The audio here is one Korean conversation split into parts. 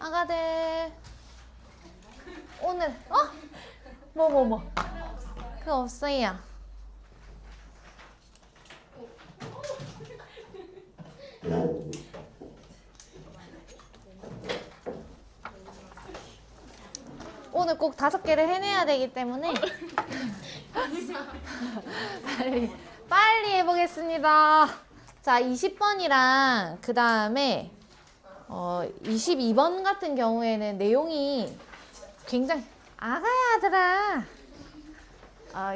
아가들 오늘 뭐 그거 없어요. 오늘 꼭 5개를 해내야 되기 때문에 빨리 해보겠습니다. 자, 20번이랑 그 다음에 22번 같은 경우에는 내용이 굉장히 아가야 아들아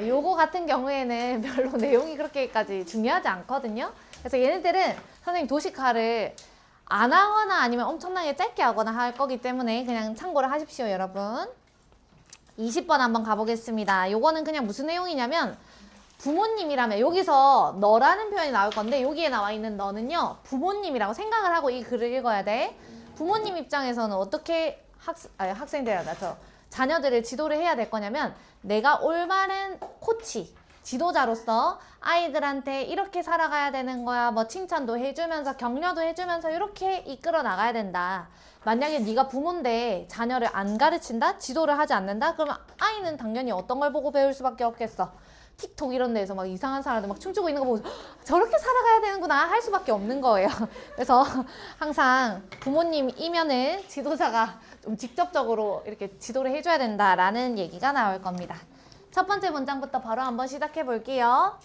요거 같은 경우에는 별로 내용이 그렇게까지 중요하지 않거든요. 그래서 얘네들은 선생님 도식화를 안 하거나 아니면 엄청나게 짧게 하거나 할 거기 때문에 그냥 참고를 하십시오, 여러분. 20번 한번 가보겠습니다. 요거는 그냥 무슨 내용이냐면 부모님이라면 여기서 너라는 표현이 나올 건데 여기에 나와 있는 너는요 부모님이라고 생각을 하고 이 글을 읽어야 돼. 부모님 입장에서는 어떻게 자녀들을 지도를 해야 될 거냐면 내가 올바른 코치, 지도자로서 아이들한테 이렇게 살아가야 되는 거야. 뭐 칭찬도 해주면서 격려도 해주면서 이렇게 이끌어 나가야 된다. 만약에 네가 부모인데 자녀를 안 가르친다? 지도를 하지 않는다? 그러면 아이는 당연히 어떤 걸 보고 배울 수밖에 없겠어. 틱톡 이런 데에서 막 이상한 사람들 막 춤추고 있는 거 보고 저렇게 살아가야 되는구나 할 수밖에 없는 거예요. 그래서 항상 부모님이면은 지도자가 좀 직접적으로 이렇게 지도를 해줘야 된다라는 얘기가 나올 겁니다. 첫 번째 문장부터 바로 한번 시작해 볼게요.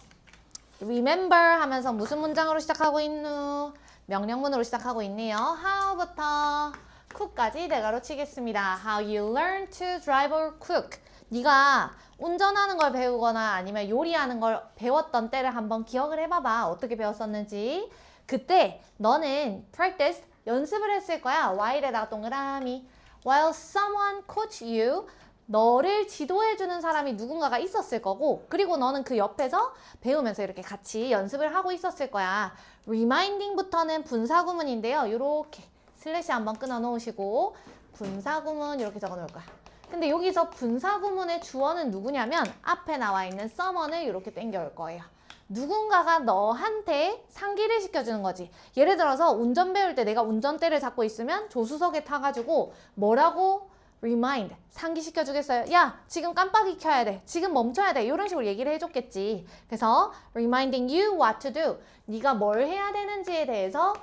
Remember 하면서 무슨 문장으로 시작하고 있누? 명령문으로 시작하고 있네요. How부터 cook까지 대가로 치겠습니다. How you learn to drive or cook. 네가 운전하는 걸 배우거나 아니면 요리하는 걸 배웠던 때를 한번 기억을 해봐봐. 어떻게 배웠었는지. 그때 너는 practice, 연습을 했을 거야. while에다가 동그라미. While someone coach you, 너를 지도해주는 사람이 누군가가 있었을 거고 그리고 너는 그 옆에서 배우면서 이렇게 같이 연습을 하고 있었을 거야. reminding부터는 분사구문인데요. 이렇게 슬래시 한번 끊어 놓으시고 분사구문 이렇게 적어 놓을 거야. 근데 여기서 분사구문의 주어는 누구냐면 앞에 나와 있는 someone을 이렇게 땡겨올 거예요. 누군가가 너한테 상기를 시켜주는 거지. 예를 들어서 운전 배울 때 내가 운전대를 잡고 있으면 조수석에 타가지고 뭐라고 remind, 상기시켜주겠어요? 야, 지금 깜빡이 켜야 돼. 지금 멈춰야 돼. 이런 식으로 얘기를 해줬겠지. 그래서 reminding you what to do. 네가 뭘 해야 되는지에 대해서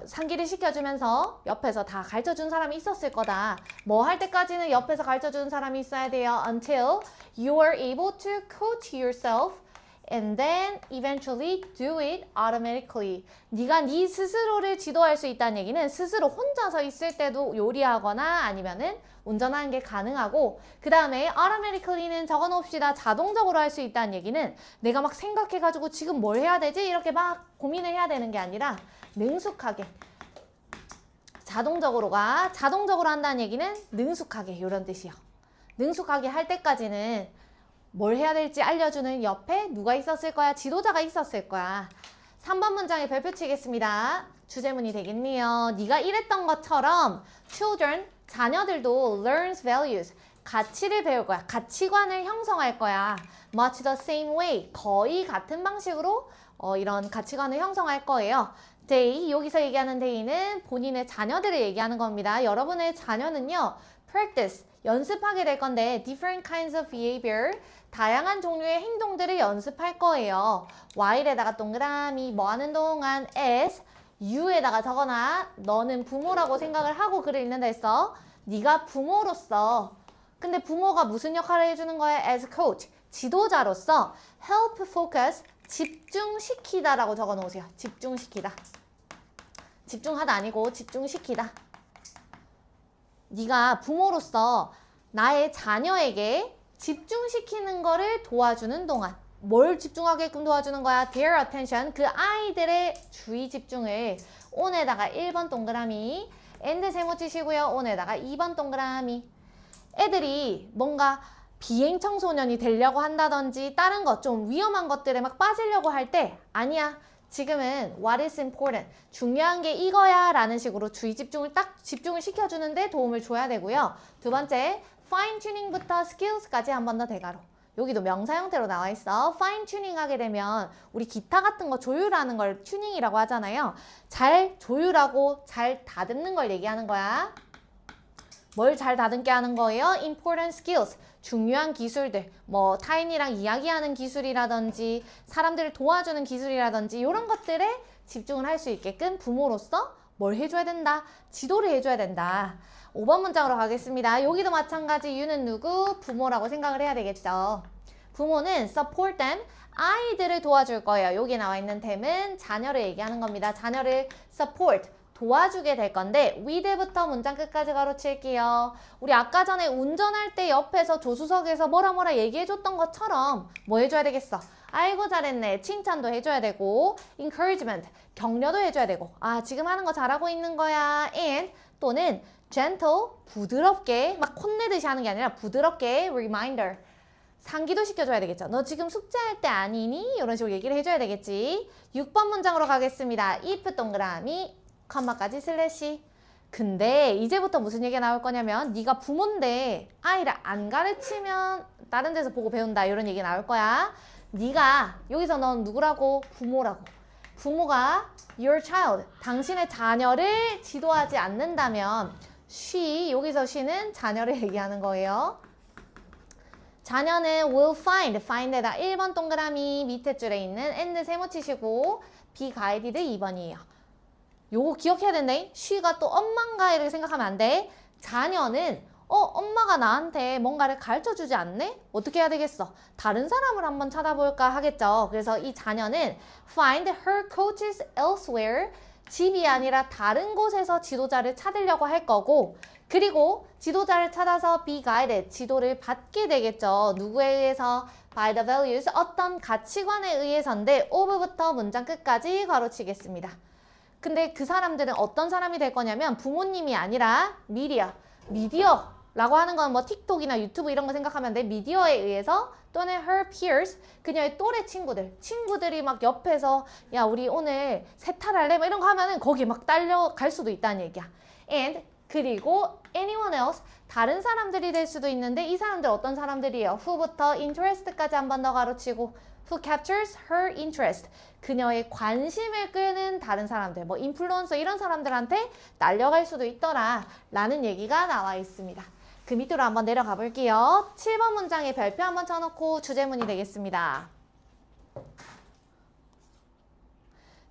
상기를 시켜주면서 옆에서 다 가르쳐준 사람이 있었을 거다. 뭐 할 때까지는 옆에서 가르쳐주는 사람이 있어야 돼요. Until you are able to coach yourself and then eventually do it automatically. 네가 네 스스로를 지도할 수 있다는 얘기는 스스로 혼자서 있을 때도 요리하거나 아니면은 운전하는 게 가능하고 그 다음에 automatically는 적어놓읍시다. 자동적으로 할 수 있다는 얘기는 내가 막 생각해가지고 지금 뭘 해야 되지? 이렇게 막 고민을 해야 되는 게 아니라 능숙하게 자동적으로 한다는 얘기는 능숙하게 이런 뜻이요. 능숙하게 할 때까지는 뭘 해야 될지 알려주는 옆에 누가 있었을 거야? 지도자가 있었을 거야. 3번 문장에 별표 치겠습니다. 주제문이 되겠네요. 네가 이랬던 것처럼 children, 자녀들도 learns values, 가치를 배울 거야. 가치관을 형성할 거야. much the same way, 거의 같은 방식으로 이런 가치관을 형성할 거예요. they, 여기서 얘기하는 they는 본인의 자녀들을 얘기하는 겁니다. 여러분의 자녀는요, practice, 연습하게 될 건데 different kinds of behavior, 다양한 종류의 행동들을 연습할 거예요. while에다가 동그라미, 뭐 하는 동안 as, you에다가 적어놔. 너는 부모라고 생각을 하고 글을 읽는다 했어. 네가 부모로서, 근데 부모가 무슨 역할을 해주는 거야? as coach, 지도자로서 help focus, 집중시키다 라고 적어 놓으세요. 집중시키다. 집중하다 아니고 집중시키다. 네가 부모로서 나의 자녀에게 집중시키는 거를 도와주는 동안 뭘 집중하게끔 도와주는 거야? Their attention, 그 아이들의 주의 집중을 on에다가 1번 동그라미, and 세모 치시고요. on에다가 2번 동그라미. 애들이 뭔가 비행 청소년이 되려고 한다든지 다른 것 좀 위험한 것들에 막 빠지려고 할 때 아니야. 지금은 what is important, 중요한 게 이거야 라는 식으로 주의 집중을 딱 집중을 시켜주는데 도움을 줘야 되고요. 두 번째, fine tuning부터 skills까지 한 번 더 대가로. 여기도 명사 형태로 나와 있어. fine tuning 하게 되면 우리 기타 같은 거 조율하는 걸 튜닝이라고 하잖아요. 잘 조율하고 잘 다듬는 걸 얘기하는 거야. 뭘 잘 다듬게 하는 거예요? important skills. 중요한 기술들. 뭐 타인이랑 이야기하는 기술이라든지 사람들을 도와주는 기술이라든지 이런 것들에 집중을 할 수 있게끔 부모로서 뭘 해줘야 된다? 지도를 해줘야 된다. 5번 문장으로 가겠습니다. 여기도 마찬가지 you는 누구? 부모라고 생각을 해야 되겠죠. 부모는 support them. 아이들을 도와줄 거예요. 여기 나와 있는 them은 자녀를 얘기하는 겁니다. 자녀를 support. 도와주게 될 건데 with부터 문장 끝까지 가로칠게요. 우리 아까 전에 운전할 때 옆에서 조수석에서 뭐라 얘기해줬던 것처럼 뭐 해줘야 되겠어? 아이고 잘했네. 칭찬도 해줘야 되고 encouragement, 격려도 해줘야 되고 아 지금 하는 거 잘하고 있는 거야 and 또는 gentle, 부드럽게 막 혼내듯이 하는 게 아니라 부드럽게 reminder, 상기도 시켜줘야 되겠죠. 너 지금 숙제할 때 아니니? 이런 식으로 얘기를 해줘야 되겠지. 6번 문장으로 가겠습니다. if 동그라미 컴마까지 슬래시. 근데 이제부터 무슨 얘기가 나올 거냐면 네가 부모인데 아이를 안 가르치면 다른 데서 보고 배운다 이런 얘기 나올 거야. 네가 여기서 넌 누구라고? 부모라고. 부모가 your child, 당신의 자녀를 지도하지 않는다면 she, 여기서 she는 자녀를 얘기하는 거예요. 자녀는 will find에다 1번 동그라미 밑에 줄에 있는 and 세모 치시고 be guided 2번이에요. 요거 기억해야 된대. she가 또 엄마인가 이렇게 생각하면 안 돼. 자녀는 엄마가 나한테 뭔가를 가르쳐주지 않네? 어떻게 해야 되겠어? 다른 사람을 한번 찾아볼까 하겠죠. 그래서 이 자녀는 find her coaches elsewhere. 집이 아니라 다른 곳에서 지도자를 찾으려고 할 거고 그리고 지도자를 찾아서 be guided, 지도를 받게 되겠죠. 누구에 의해서? by the values, 어떤 가치관에 의해서인데 of부터 문장 끝까지 가로치겠습니다. 근데 그 사람들은 어떤 사람이 될 거냐면 부모님이 아니라 미디어라고 하는 건 뭐 틱톡이나 유튜브 이런 거 생각하면 돼. 미디어에 의해서 또는 her peers, 그녀의 또래 친구들이 막 옆에서 야 우리 오늘 세탈할래? 뭐 이런 거 하면은 거기 막 딸려갈 수도 있다는 얘기야. and 그리고 anyone else, 다른 사람들이 될 수도 있는데 이 사람들 어떤 사람들이에요? who부터 interest까지 한 번 더 가로치고 who captures her interest, 그녀의 관심을 끄는 다른 사람들, 뭐 인플루언서 이런 사람들한테 날려갈 수도 있더라 라는 얘기가 나와 있습니다. 그 밑으로 한번 내려가 볼게요. 7번 문장에 별표 한번 쳐놓고 주제문이 되겠습니다.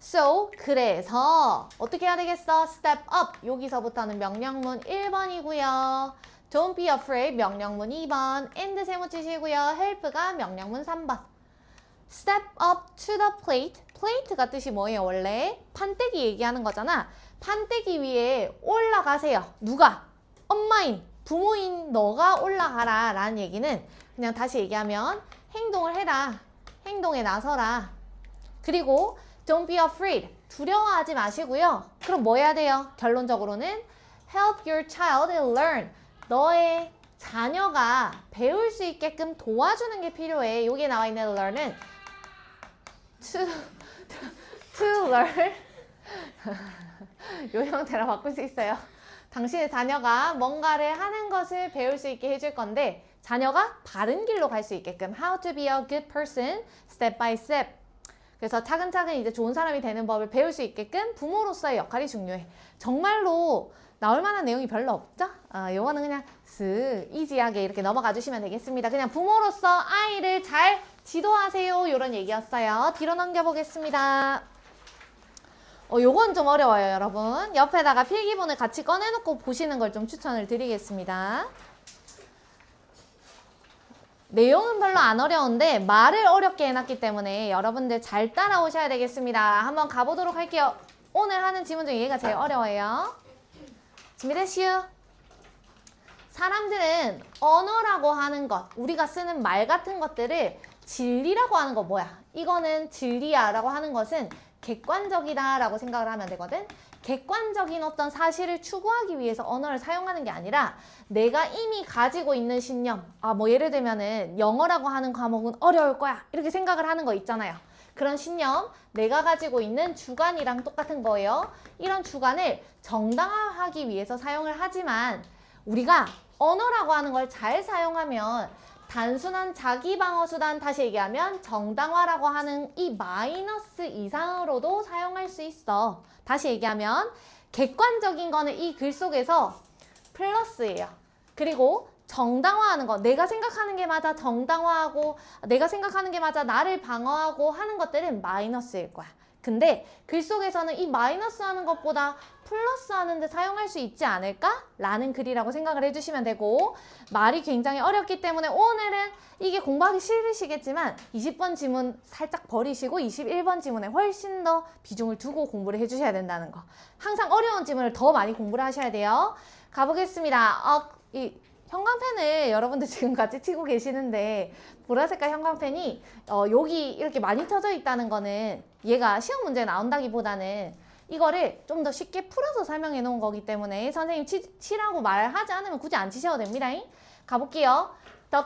So, 그래서 어떻게 해야 되겠어? Step up, 여기서부터는 명령문 1번이고요. Don't be afraid, 명령문 2번. And 세모 치시고요. help가 명령문 3번. Step up to the plate. plate가 뜻이 뭐예요? 원래 판때기 얘기하는 거잖아. 판때기 위에 올라가세요. 누가? 엄마인, 부모인 너가 올라가라 라는 얘기는 그냥 다시 얘기하면 행동을 해라. 행동에 나서라. 그리고 Don't be afraid. 두려워하지 마시고요. 그럼 뭐 해야 돼요? 결론적으로는 help your child learn. 너의 자녀가 배울 수 있게끔 도와주는 게 필요해. 여기에 나와 있는 learn은 to learn 요 형태로 바꿀 수 있어요. 당신의 자녀가 뭔가를 하는 것을 배울 수 있게 해줄 건데 자녀가 바른 길로 갈 수 있게끔 how to be a good person step by step. 그래서 차근차근 이제 좋은 사람이 되는 법을 배울 수 있게끔 부모로서의 역할이 중요해. 정말로 나올 만한 내용이 별로 없죠? 요거는 그냥 쓱 이지하게 이렇게 넘어가 주시면 되겠습니다. 그냥 부모로서 아이를 잘 지도하세요. 이런 얘기였어요. 뒤로 넘겨보겠습니다. 요건 좀 어려워요, 여러분. 옆에다가 필기본을 같이 꺼내놓고 보시는 걸 좀 추천을 드리겠습니다. 내용은 별로 안 어려운데 말을 어렵게 해놨기 때문에 여러분들 잘 따라오셔야 되겠습니다. 한번 가보도록 할게요. 오늘 하는 지문 중에 얘가 제일 어려워요. 준비됐슈? 사람들은 언어라고 하는 것, 우리가 쓰는 말 같은 것들을 진리라고 하는 거 뭐야? 이거는 진리야 라고 하는 것은 객관적이다 라고 생각을 하면 되거든. 객관적인 어떤 사실을 추구하기 위해서 언어를 사용하는 게 아니라 내가 이미 가지고 있는 신념, 뭐 예를 들면은 영어라고 하는 과목은 어려울 거야 이렇게 생각을 하는 거 있잖아요. 그런 신념, 내가 가지고 있는 주관이랑 똑같은 거예요. 이런 주관을 정당화하기 위해서 사용을 하지만 우리가 언어라고 하는 걸 잘 사용하면 단순한 자기 방어 수단, 다시 얘기하면 정당화라고 하는 이 마이너스 이상으로도 사용할 수 있어. 다시 얘기하면 객관적인 거는 이 글 속에서 플러스예요. 그리고 정당화하는 거, 내가 생각하는 게 맞아 정당화하고 내가 생각하는 게 맞아 나를 방어하고 하는 것들은 마이너스일 거야. 근데 글 속에서는 이 마이너스 하는 것보다 플러스 하는데 사용할 수 있지 않을까? 라는 글이라고 생각을 해주시면 되고, 말이 굉장히 어렵기 때문에 오늘은 이게 공부하기 싫으시겠지만 20번 지문 살짝 버리시고 21번 지문에 훨씬 더 비중을 두고 공부를 해주셔야 된다는 거. 항상 어려운 지문을 더 많이 공부를 하셔야 돼요. 가보겠습니다. 이 형광펜을 여러분들 지금 같이 치고 계시는데 보라색깔 형광펜이 여기 이렇게 많이 쳐져 있다는 거는 얘가 시험 문제에 나온다기보다는 이거를 좀 더 쉽게 풀어서 설명해 놓은 거기 때문에 선생님 치라고 말하지 않으면 굳이 안 치셔도 됩니다. 가볼게요. The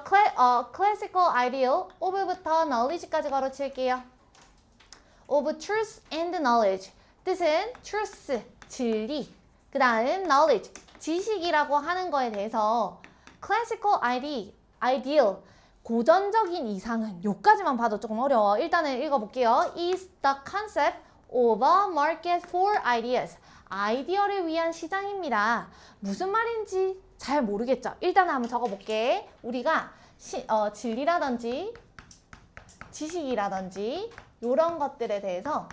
classical ideal of부터 knowledge까지 걸어칠게요. of truth and knowledge. 뜻은 truth, 진리. 그 다음 knowledge, 지식이라고 하는 거에 대해서 classical ideal, 고전적인 이상은 요까지만 봐도 조금 어려워. 일단은 읽어볼게요. is the concept of a market for ideas. 아이디어를 위한 시장입니다. 무슨 말인지 잘 모르겠죠? 일단은 한번 적어볼게. 우리가 진리라든지 지식이라든지 이런 것들에 대해서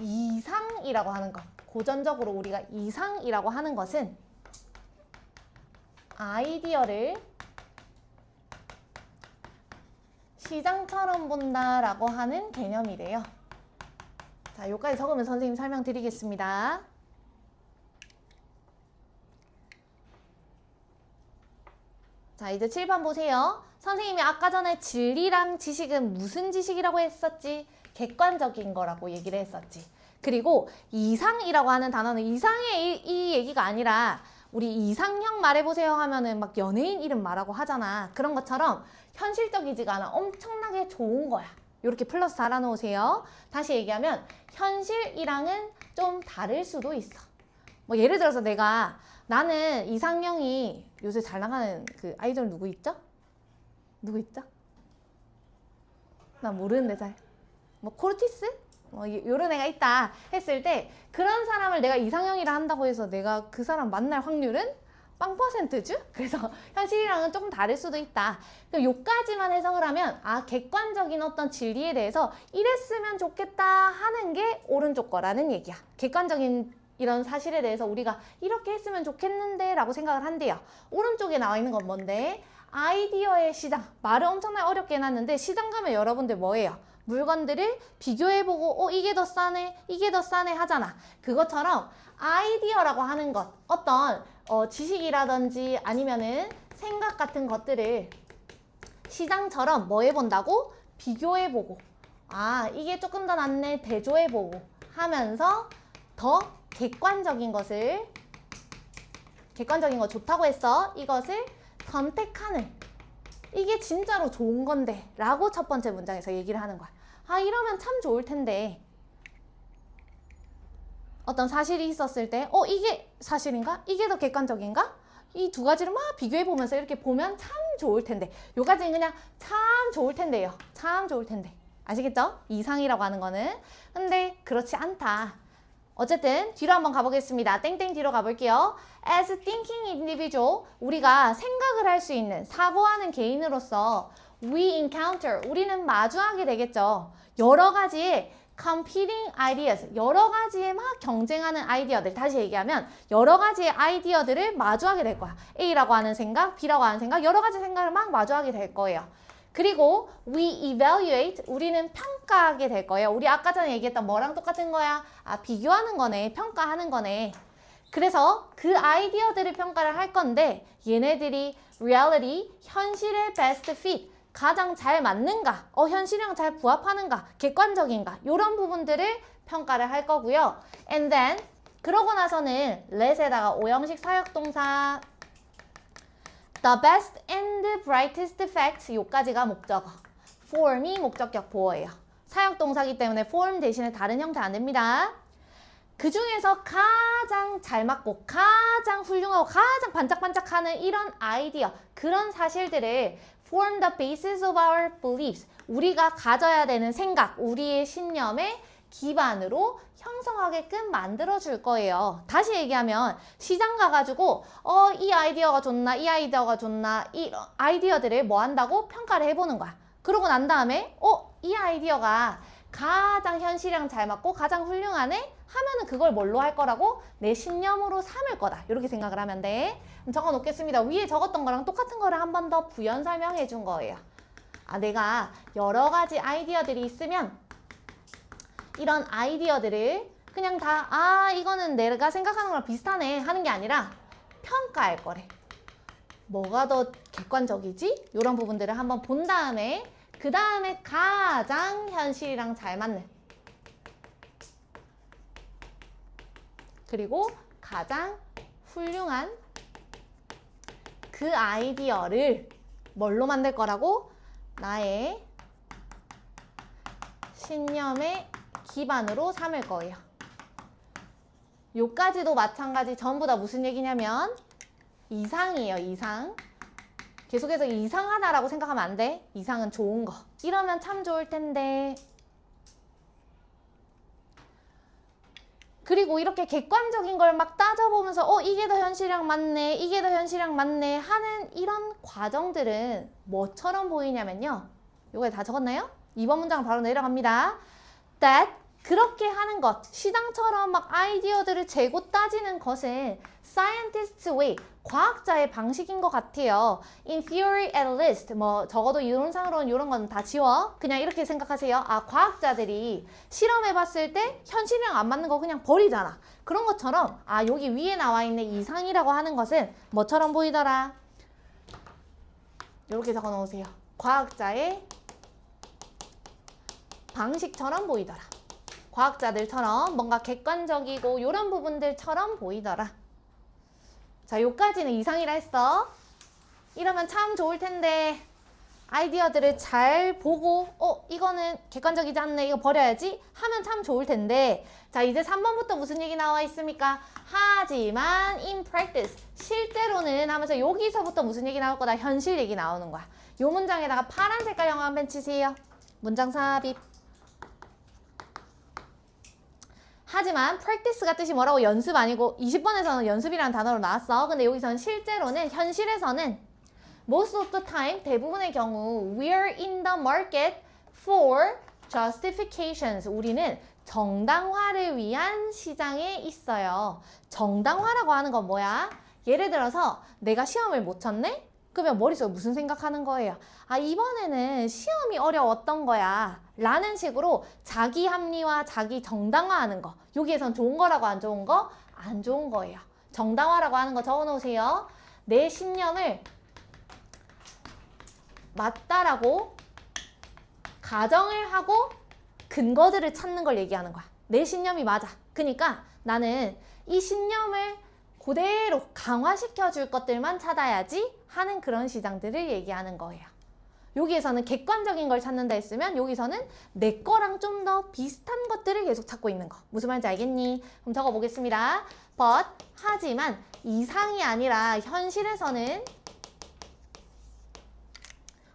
이상이라고 하는 것, 고전적으로 우리가 이상이라고 하는 것은 아이디어를 시장처럼 본다라고 하는 개념이래요. 자, 여기까지 적으면 선생님 설명드리겠습니다. 자, 이제 7번 보세요. 선생님이 아까 전에 진리랑 지식은 무슨 지식이라고 했었지? 객관적인 거라고 얘기를 했었지. 그리고 이상이라고 하는 단어는 이상의 이 얘기가 아니라 우리 이상형 말해보세요 하면은 막 연예인 이름 말하고 하잖아. 그런 것처럼 현실적이지가 않아. 엄청나게 좋은 거야. 이렇게 플러스 달아놓으세요. 다시 얘기하면 현실이랑은 좀 다를 수도 있어. 뭐 예를 들어서 나는 이상형이 요새 잘 나가는 그 아이돌 누구 있죠? 누구 있죠? 나 모르는데 잘. 뭐 코르티스? 요런 애가 있다 했을 때 그런 사람을 내가 이상형이라 한다고 해서 내가 그 사람 만날 확률은 0%죠? 그래서 현실이랑은 조금 다를 수도 있다. 그럼 요까지만 해석을 하면 객관적인 어떤 진리에 대해서 이랬으면 좋겠다 하는 게 오른쪽 거라는 얘기야. 객관적인 이런 사실에 대해서 우리가 이렇게 했으면 좋겠는데 라고 생각을 한대요. 오른쪽에 나와 있는 건 뭔데? 아이디어의 시장. 말을 엄청나게 어렵게 해놨는데 시장 가면 여러분들 뭐예요? 물건들을 비교해보고 이게 더 싸네 이게 더 싸네 하잖아. 그것처럼 아이디어라고 하는 것, 어떤 지식이라든지 아니면은 생각 같은 것들을 시장처럼 뭐 해본다고? 비교해보고 이게 조금 더 낫네 대조해보고 하면서 더 객관적인 거 좋다고 했어. 이것을 선택하는, 이게 진짜로 좋은 건데 라고 첫 번째 문장에서 얘기를 하는 거야. 이러면 참 좋을 텐데. 어떤 사실이 있었을 때 이게 사실인가? 이게 더 객관적인가? 이 두 가지를 막 비교해 보면서 이렇게 보면 참 좋을 텐데. 요까지는 그냥 참 좋을 텐데요. 참 좋을 텐데. 아시겠죠? 이상이라고 하는 거는. 근데 그렇지 않다. 어쨌든 뒤로 한번 가보겠습니다. 땡땡 뒤로 가볼게요. As thinking individual, 우리가 생각을 할 수 있는, 사고하는 개인으로서 we encounter, 우리는 마주하게 되겠죠. 여러 가지의 competing ideas, 여러 가지의 막 경쟁하는 아이디어들. 다시 얘기하면 여러 가지의 아이디어들을 마주하게 될 거야. A라고 하는 생각, B라고 하는 생각, 여러 가지 생각을 막 마주하게 될 거예요. 그리고 we evaluate, 우리는 평가하게 될 거예요. 우리 아까 전에 얘기했던 뭐랑 똑같은 거야? 비교하는 거네, 평가하는 거네. 그래서 그 아이디어들을 평가를 할 건데 얘네들이 reality, 현실의 best fit, 가장 잘 맞는가, 현실이랑 잘 부합하는가, 객관적인가, 이런 부분들을 평가를 할 거고요. And then 그러고 나서는 let에다가 오형식 사역동사 the best and brightest facts, 요까지가 목적어. form이 목적격 보어예요. 사역동사기 때문에 form 대신에 다른 형태 안 됩니다. 그 중에서 가장 잘 맞고 가장 훌륭하고 가장 반짝반짝하는 이런 아이디어, 그런 사실들을 form the basis of our beliefs, 우리가 가져야 되는 생각, 우리의 신념의 기반으로 형성하게끔 만들어줄 거예요. 다시 얘기하면 시장 가가지고 이 아이디어가 좋나 이 아이디어가 좋나 이 아이디어들을 뭐 한다고 평가를 해보는 거야. 그러고 난 다음에 이 아이디어가 가장 현실이랑 잘 맞고 가장 훌륭하네 하면은 그걸 뭘로 할 거라고? 내 신념으로 삼을 거다. 이렇게 생각을 하면 돼. 적어 놓겠습니다. 위에 적었던 거랑 똑같은 거를 한 번 더 부연 설명해 준 거예요. 내가 여러 가지 아이디어들이 있으면 이런 아이디어들을 그냥 다 이거는 내가 생각하는 거랑 비슷하네 하는 게 아니라 평가할 거래. 뭐가 더 객관적이지? 이런 부분들을 한번 본 다음에 그 다음에 가장 현실이랑 잘 맞는 그리고 가장 훌륭한 그 아이디어를 뭘로 만들 거라고? 나의 신념의 기반으로 삼을 거예요. 요까지도 마찬가지 전부 다 무슨 얘기냐면 이상이에요. 이상. 계속해서 이상하다라고 생각하면 안 돼. 이상은 좋은 거. 이러면 참 좋을 텐데. 그리고 이렇게 객관적인 걸 막 따져보면서 이게 더 현실이랑 맞네, 이게 더 현실이랑 맞네 하는 이런 과정들은 뭐처럼 보이냐면요. 요거에 다 적었나요? 2번 문장 바로 내려갑니다. That 그렇게 하는 것, 시장처럼 막 아이디어들을 재고 따지는 것은 scientist's way, 과학자의 방식인 것 같아요. In theory at least, 적어도 이론상으로는 이런 건 다 지워. 그냥 이렇게 생각하세요. 과학자들이 실험해봤을 때 현실이랑 안 맞는 거 그냥 버리잖아. 그런 것처럼 여기 위에 나와 있는 이상이라고 하는 것은 뭐처럼 보이더라? 이렇게 적어 놓으세요. 과학자의 방식처럼 보이더라. 과학자들처럼 뭔가 객관적이고 이런 부분들처럼 보이더라. 자, 요까지는 이상이라 했어. 이러면 참 좋을 텐데 아이디어들을 잘 보고 이거는 객관적이지 않네, 이거 버려야지 하면 참 좋을 텐데. 자, 이제 3번부터 무슨 얘기 나와 있습니까? 하지만 in practice, 실제로는 하면서 여기서부터 무슨 얘기 나올 거다? 현실 얘기 나오는 거야. 요 문장에다가 파란 색깔 영어 한 번 치세요. 문장 삽입. 하지만 practice가 뜻이 뭐라고? 연습 아니고 20번에서는 연습이라는 단어로 나왔어. 근데 여기서는 실제로는 현실에서는 most of the time 대부분의 경우 we're in the market for justifications. 우리는 정당화를 위한 시장에 있어요. 정당화라고 하는 건 뭐야? 예를 들어서 내가 시험을 못 쳤네? 그러면 머릿속에 무슨 생각하는 거예요? 이번에는 시험이 어려웠던 거야 라는 식으로 자기 합리화, 자기 정당화하는 거. 여기에선 좋은 거라고 안 좋은 거? 안 좋은 거예요. 정당화라고 하는 거 적어 놓으세요. 내 신념을 맞다라고 가정을 하고 근거들을 찾는 걸 얘기하는 거야. 내 신념이 맞아. 그러니까 나는 이 신념을 그대로 강화시켜 줄 것들만 찾아야지 하는 그런 시장들을 얘기하는 거예요. 여기에서는 객관적인 걸 찾는다 했으면 여기서는 내 거랑 좀 더 비슷한 것들을 계속 찾고 있는 거. 무슨 말인지 알겠니? 그럼 적어보겠습니다. But, 하지만 이상이 아니라 현실에서는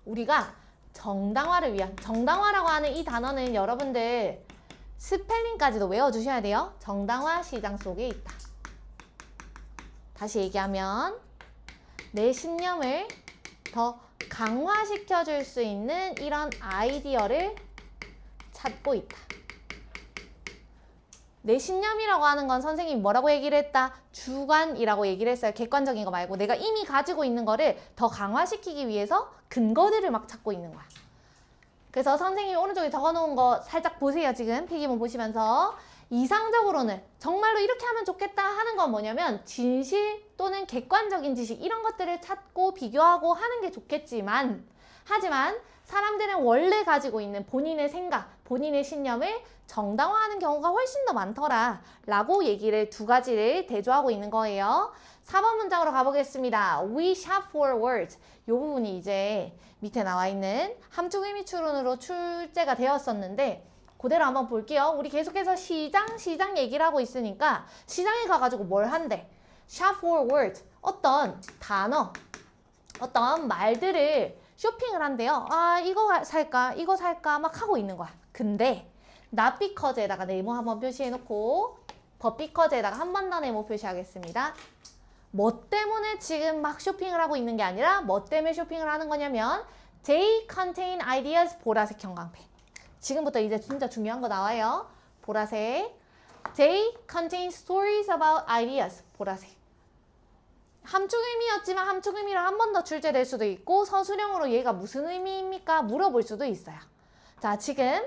우리가 정당화를 위한, 정당화라고 하는 이 단어는 여러분들 스펠링까지도 외워주셔야 돼요. 정당화 시장 속에 있다. 다시 얘기하면 내 신념을 더 강화시켜 줄 수 있는 이런 아이디어를 찾고 있다. 내 신념이라고 하는 건 선생님이 뭐라고 얘기를 했다? 주관이라고 얘기를 했어요. 객관적인 거 말고 내가 이미 가지고 있는 거를 더 강화시키기 위해서 근거들을 막 찾고 있는 거야. 그래서 선생님이 오른쪽에 적어놓은 거 살짝 보세요. 지금 필기문 보시면서 이상적으로는 정말로 이렇게 하면 좋겠다 하는 건 뭐냐면 진실 또는 객관적인 지식 이런 것들을 찾고 비교하고 하는 게 좋겠지만 하지만 사람들은 원래 가지고 있는 본인의 생각, 본인의 신념을 정당화하는 경우가 훨씬 더 많더라 라고 얘기를 두 가지를 대조하고 있는 거예요. 4번 문장으로 가보겠습니다. We shop for words. 이 부분이 이제 밑에 나와 있는 함축 의미 추론으로 출제가 되었었는데 그대로 한번 볼게요. 우리 계속해서 시장 얘기를 하고 있으니까 시장에 가가지고 뭘 한대? shop for words. 어떤 단어, 어떤 말들을 쇼핑을 한대요. 이거 살까? 이거 살까? 막 하고 있는 거야. 근데 not because에다가 네모 한번 표시해놓고 but because에다가 한 번 더 네모 표시하겠습니다. 뭐 때문에 지금 막 쇼핑을 하고 있는 게 아니라 뭐 때문에 쇼핑을 하는 거냐면 they contain ideas 보라색 형광펜. 지금부터 이제 진짜 중요한 거 나와요. 보라색. They contain stories about ideas. 보라색. 함축 의미였지만 함축 의미를 한 번 더 출제될 수도 있고 서술형으로 얘가 무슨 의미입니까? 물어볼 수도 있어요. 자, 지금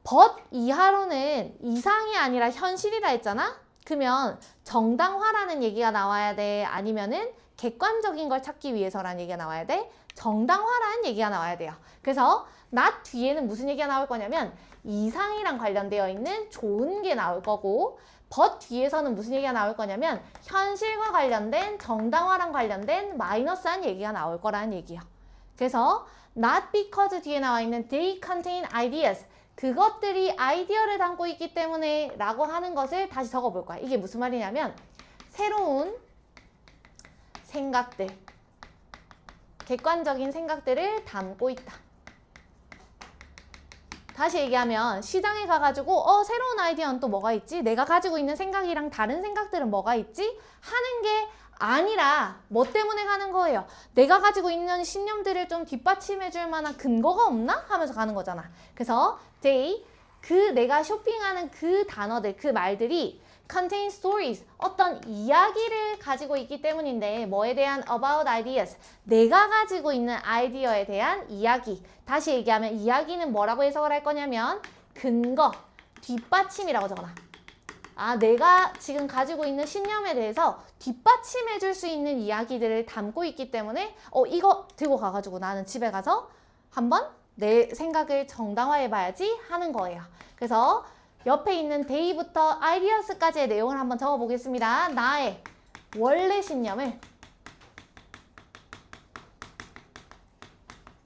but 이하로는 이상이 아니라 현실이라 했잖아? 그러면 정당화라는 얘기가 나와야 돼? 아니면은 객관적인 걸 찾기 위해서라는 얘기가 나와야 돼? 정당화라는 얘기가 나와야 돼요. 그래서 not 뒤에는 무슨 얘기가 나올 거냐면 이상이랑 관련되어 있는 좋은 게 나올 거고 but 뒤에서는 무슨 얘기가 나올 거냐면 현실과 관련된 정당화랑 관련된 마이너스한 얘기가 나올 거라는 얘기예요. 그래서 not because 뒤에 나와 있는 they contain ideas 그것들이 아이디어를 담고 있기 때문에 라고 하는 것을 다시 적어볼 거야. 이게 무슨 말이냐면 새로운 생각들 객관적인 생각들을 담고 있다. 다시 얘기하면 시장에 가가지고 새로운 아이디어는 또 뭐가 있지? 내가 가지고 있는 생각이랑 다른 생각들은 뭐가 있지? 하는 게 아니라 뭐 때문에 가는 거예요? 내가 가지고 있는 신념들을 좀 뒷받침해 줄 만한 근거가 없나? 하면서 가는 거잖아. 그래서 they, 내가 쇼핑하는 그 단어들, 그 말들이 contain stories, 어떤 이야기를 가지고 있기 때문인데 뭐에 대한 about ideas, 내가 가지고 있는 아이디어에 대한 이야기. 다시 얘기하면 이야기는 뭐라고 해석을 할 거냐면 근거, 뒷받침이라고 적어놔. 내가 지금 가지고 있는 신념에 대해서 뒷받침해 줄 수 있는 이야기들을 담고 있기 때문에 이거 들고 가가지고 나는 집에 가서 한번 내 생각을 정당화해 봐야지 하는 거예요. 그래서 옆에 있는 day부터 ideas까지의 내용을 한번 적어 보겠습니다. 나의 원래 신념을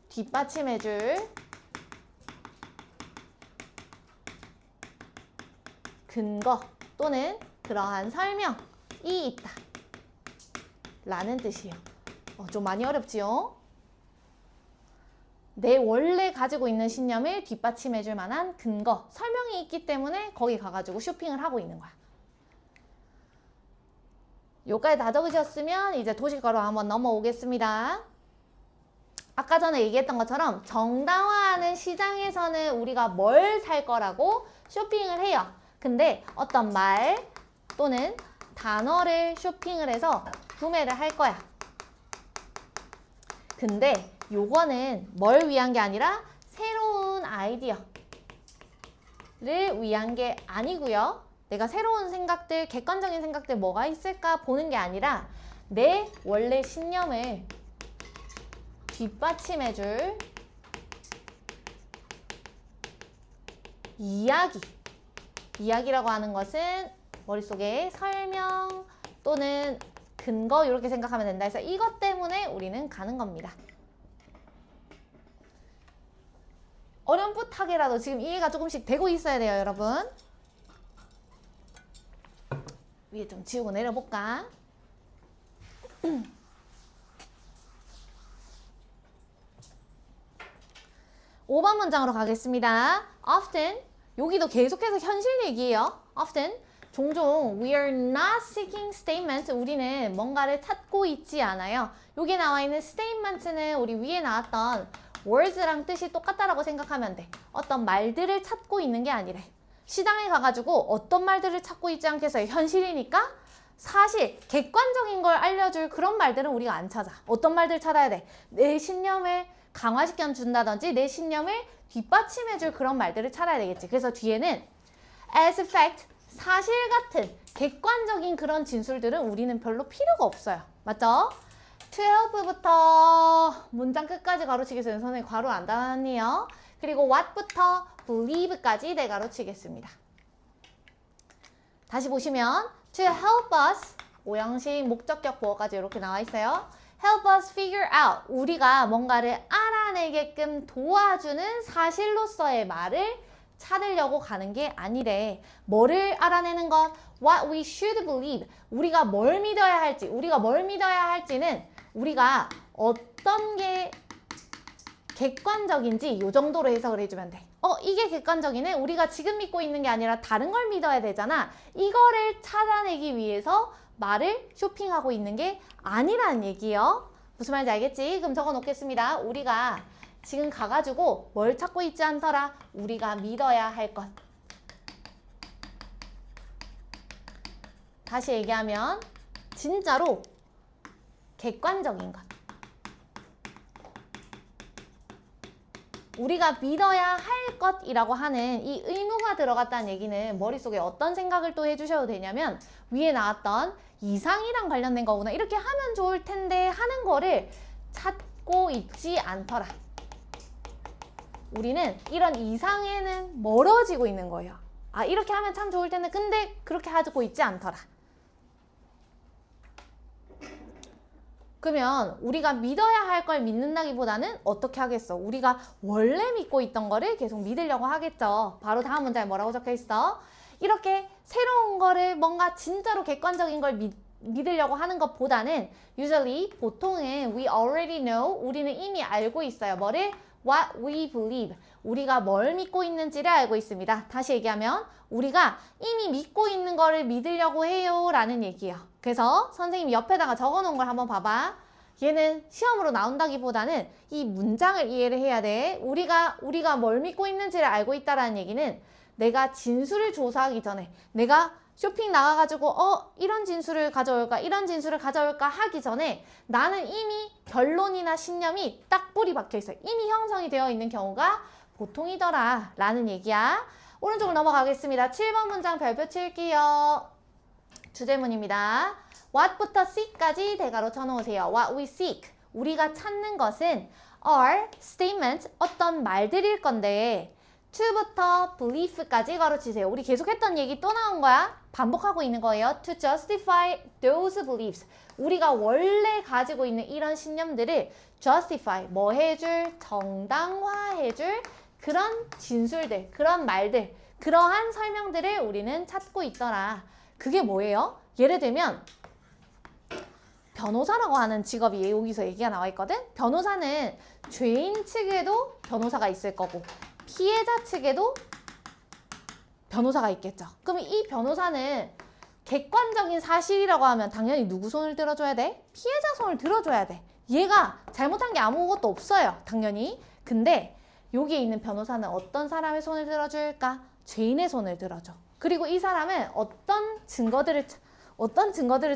뒷받침해 줄 근거 또는 그러한 설명이 있다 라는 뜻이에요. 좀 많이 어렵지요? 내 원래 가지고 있는 신념을 뒷받침해 줄 만한 근거, 설명이 있기 때문에 거기 가가지고 쇼핑을 하고 있는 거야. 여기까지 다 적으셨으면 이제 도식어로 한번 넘어오겠습니다. 아까 전에 얘기했던 것처럼 정당화하는 시장에서는 우리가 뭘 살 거라고 쇼핑을 해요. 근데 어떤 말 또는 단어를 쇼핑을 해서 구매를 할 거야. 근데 요거는 뭘 위한 게 아니라 새로운 아이디어를 위한 게 아니고요. 내가 새로운 생각들, 객관적인 생각들 뭐가 있을까 보는 게 아니라 내 원래 신념을 뒷받침해줄 이야기. 이야기라고 하는 것은 머릿속에 설명 또는 근거 이렇게 생각하면 된다 해서 이것 때문에 우리는 가는 겁니다. 어렴풋하게라도 지금 이해가 조금씩 되고 있어야 돼요, 여러분. 위에 좀 지우고 내려볼까? 5번 문장으로 가겠습니다. Often, 여기도 계속해서 현실 얘기예요. Often, 종종 we are not seeking statements, 우리는 뭔가를 찾고 있지 않아요. 여기 나와 있는 statements는 우리 위에 나왔던 words랑 뜻이 똑같다라고 생각하면 돼. 어떤 말들을 찾고 있는 게 아니래. 시장에 가가지고 어떤 말들을 찾고 있지 않겠어요? 현실이니까 사실 객관적인 걸 알려줄 그런 말들은 우리가 안 찾아. 어떤 말들 찾아야 돼? 내 신념을 강화시켜 준다든지 내 신념을 뒷받침해줄 그런 말들을 찾아야 되겠지. 그래서 뒤에는 as fact, 사실 같은 객관적인 그런 진술들은 우리는 별로 필요가 없어요. 맞죠? to help부터 문장 끝까지 가로치겠어요. 선생님 괄호 안 닫았네요. 그리고 what부터 believe까지 네 가로치겠습니다. 다시 보시면 to help us, 오형식, 목적격, 보어까지 이렇게 나와 있어요. help us figure out, 우리가 뭔가를 알아내게끔 도와주는 사실로서의 말을 찾으려고 가는 게 아니래. 뭐를 알아내는 것? What we should believe, 우리가 뭘 믿어야 할지, 우리가 뭘 믿어야 할지는 우리가 어떤 게 객관적인지 이 정도로 해석을 해주면 돼. 이게 객관적이네. 우리가 지금 믿고 있는 게 아니라 다른 걸 믿어야 되잖아. 이거를 찾아내기 위해서 말을 쇼핑하고 있는 게 아니라는 얘기예요. 무슨 말인지 알겠지? 그럼 적어 놓겠습니다. 우리가 지금 가가지고 뭘 찾고 있지 않더라. 우리가 믿어야 할 것. 다시 얘기하면 진짜로 객관적인 것. 우리가 믿어야 할 것이라고 하는 이 의무가 들어갔다는 얘기는 머릿속에 어떤 생각을 또 해주셔도 되냐면 위에 나왔던 이상이랑 관련된 거구나. 이렇게 하면 좋을 텐데 하는 거를 찾고 있지 않더라. 우리는 이런 이상에는 멀어지고 있는 거예요. 아, 이렇게 하면 참 좋을 텐데 근데 그렇게 하고 있지 않더라. 그러면 우리가 믿어야 할 걸 믿는다기보다는 어떻게 하겠어? 우리가 원래 믿고 있던 거를 계속 믿으려고 하겠죠. 바로 다음 문장에 뭐라고 적혀 있어? 이렇게 새로운 거를 뭔가 진짜로 객관적인 걸 믿으려고 하는 것보다는 usually 보통은 we already know 우리는 이미 알고 있어요. 뭐를? What we believe. 우리가 뭘 믿고 있는지를 알고 있습니다. 다시 얘기하면 우리가 이미 믿고 있는 거를 믿으려고 해요 라는 얘기예요. 그래서 선생님이 옆에다가 적어놓은 걸 한번 봐봐. 얘는 시험으로 나온다기보다는 이 문장을 이해를 해야 돼. 우리가 뭘 믿고 있는지를 알고 있다라는 얘기는 내가 진술을 조사하기 전에 내가 쇼핑 나가가지고 이런 진술을 가져올까 이런 진술을 가져올까 하기 전에 나는 이미 결론이나 신념이 딱 뿌리 박혀 있어요. 이미 형성이 되어 있는 경우가 보통이더라 라는 얘기야. 오른쪽으로 넘어가겠습니다. 7번 문장 별표 칠게요. 주제문입니다. what부터 seek까지 대괄호 쳐놓으세요. what we seek, 우리가 찾는 것은 are statement, 어떤 말들일 건데 to부터 belief까지 가로치세요. 우리 계속했던 얘기 또 나온 거야. 반복하고 있는 거예요. to justify those beliefs, 우리가 원래 가지고 있는 이런 신념들을 justify, 뭐 해줄, 정당화해줄 그런 진술들, 그런 말들, 그러한 설명들을 우리는 찾고 있더라. 그게 뭐예요? 예를 들면 변호사라고 하는 직업이 여기서 얘기가 나와 있거든? 변호사는 죄인 측에도 변호사가 있을 거고 피해자 측에도 변호사가 있겠죠. 그럼 이 변호사는 객관적인 사실이라고 하면 당연히 누구 손을 들어줘야 돼? 피해자 손을 들어줘야 돼. 얘가 잘못한 게 아무것도 없어요. 당연히. 근데 여기에 있는 변호사는 어떤 사람의 손을 들어줄까? 죄인의 손을 들어줘. 그리고 이 사람은 어떤 증거들을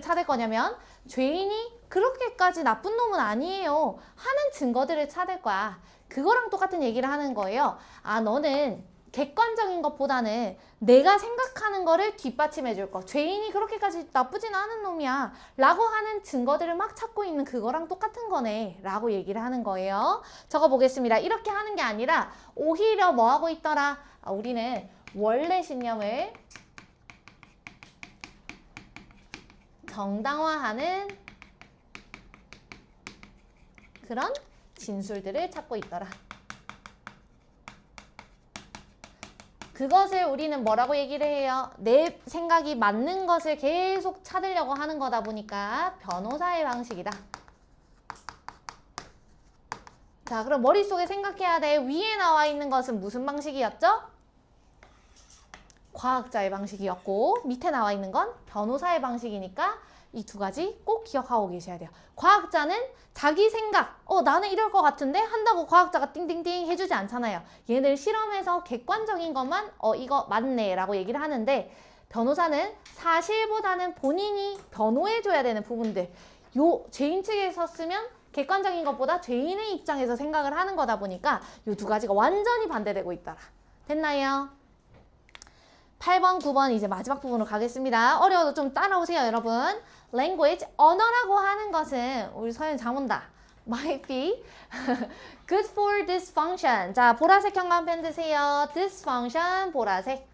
찾을 거냐면 죄인이 그렇게까지 나쁜 놈은 아니에요 하는 증거들을 찾을 거야. 그거랑 똑같은 얘기를 하는 거예요. 아, 너는 객관적인 것보다는 내가 생각하는 거를 뒷받침해 줄 거. 죄인이 그렇게까지 나쁘진 않은 놈이야 라고 하는 증거들을 막 찾고 있는 그거랑 똑같은 거네 라고 얘기를 하는 거예요. 적어보겠습니다. 이렇게 하는 게 아니라 오히려 뭐 하고 있더라? 우리는 원래 신념을 정당화하는 그런 진술들을 찾고 있더라. 그것을 우리는 뭐라고 얘기를 해요? 내 생각이 맞는 것을 계속 찾으려고 하는 거다 보니까 변호사의 방식이다. 자, 그럼 머릿속에 생각해야 돼. 위에 나와 있는 것은 무슨 방식이었죠? 과학자의 방식이었고 밑에 나와 있는 건 변호사의 방식이니까 이 두 가지 꼭 기억하고 계셔야 돼요. 과학자는 자기 생각, 나는 이럴 것 같은데 한다고 과학자가 띵띵띵 해주지 않잖아요. 얘들 실험에서 객관적인 것만 이거 맞네 라고 얘기를 하는데 되는 사실보다는 본인이 변호해줘야 되는 부분들, 요 죄인 측에 섰으면 객관적인 것보다 죄인의 입장에서 생각을 하는 거다 보니까 요 두 가지가 완전히 반대되고 있더라. 됐나요? 8번, 9번 이제 마지막 부분으로 가겠습니다. 어려워도 좀 따라오세요, 여러분. language, 언어라고 하는 것은 우리 서현 잘 온다. might be good for this function. 자, 보라색 형광펜 드세요. this function, 보라색.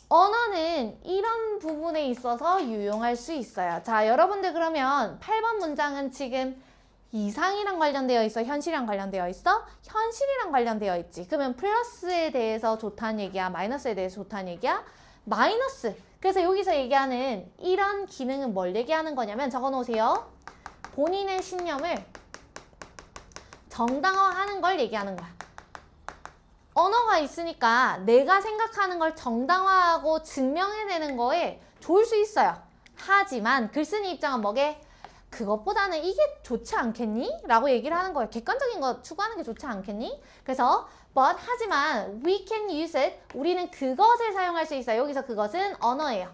언어는 이런 부분에 있어서 유용할 수 있어요. 자, 여러분들 그러면 8번 문장은 지금 이상이랑 관련되어 있어? 현실이랑 관련되어 있어? 현실이랑 관련되어 있지. 그러면 플러스에 대해서 좋다는 얘기야? 마이너스에 대해서 좋다는 얘기야? 마이너스. 그래서 여기서 얘기하는 이런 기능은 뭘 얘기하는 거냐면 적어놓으세요. 본인의 신념을 정당화하는 걸 얘기하는 거야. 언어가 있으니까 내가 생각하는 걸 정당화하고 증명해내는 거에 좋을 수 있어요. 하지만 글쓴이 입장은 뭐게? 그것보다는 이게 좋지 않겠니? 라고 얘기를 하는 거예요. 객관적인 거 추구하는 게 좋지 않겠니? 그래서 but 하지만 we can use it. 우리는 그것을 사용할 수 있어요. 여기서 그것은 언어예요.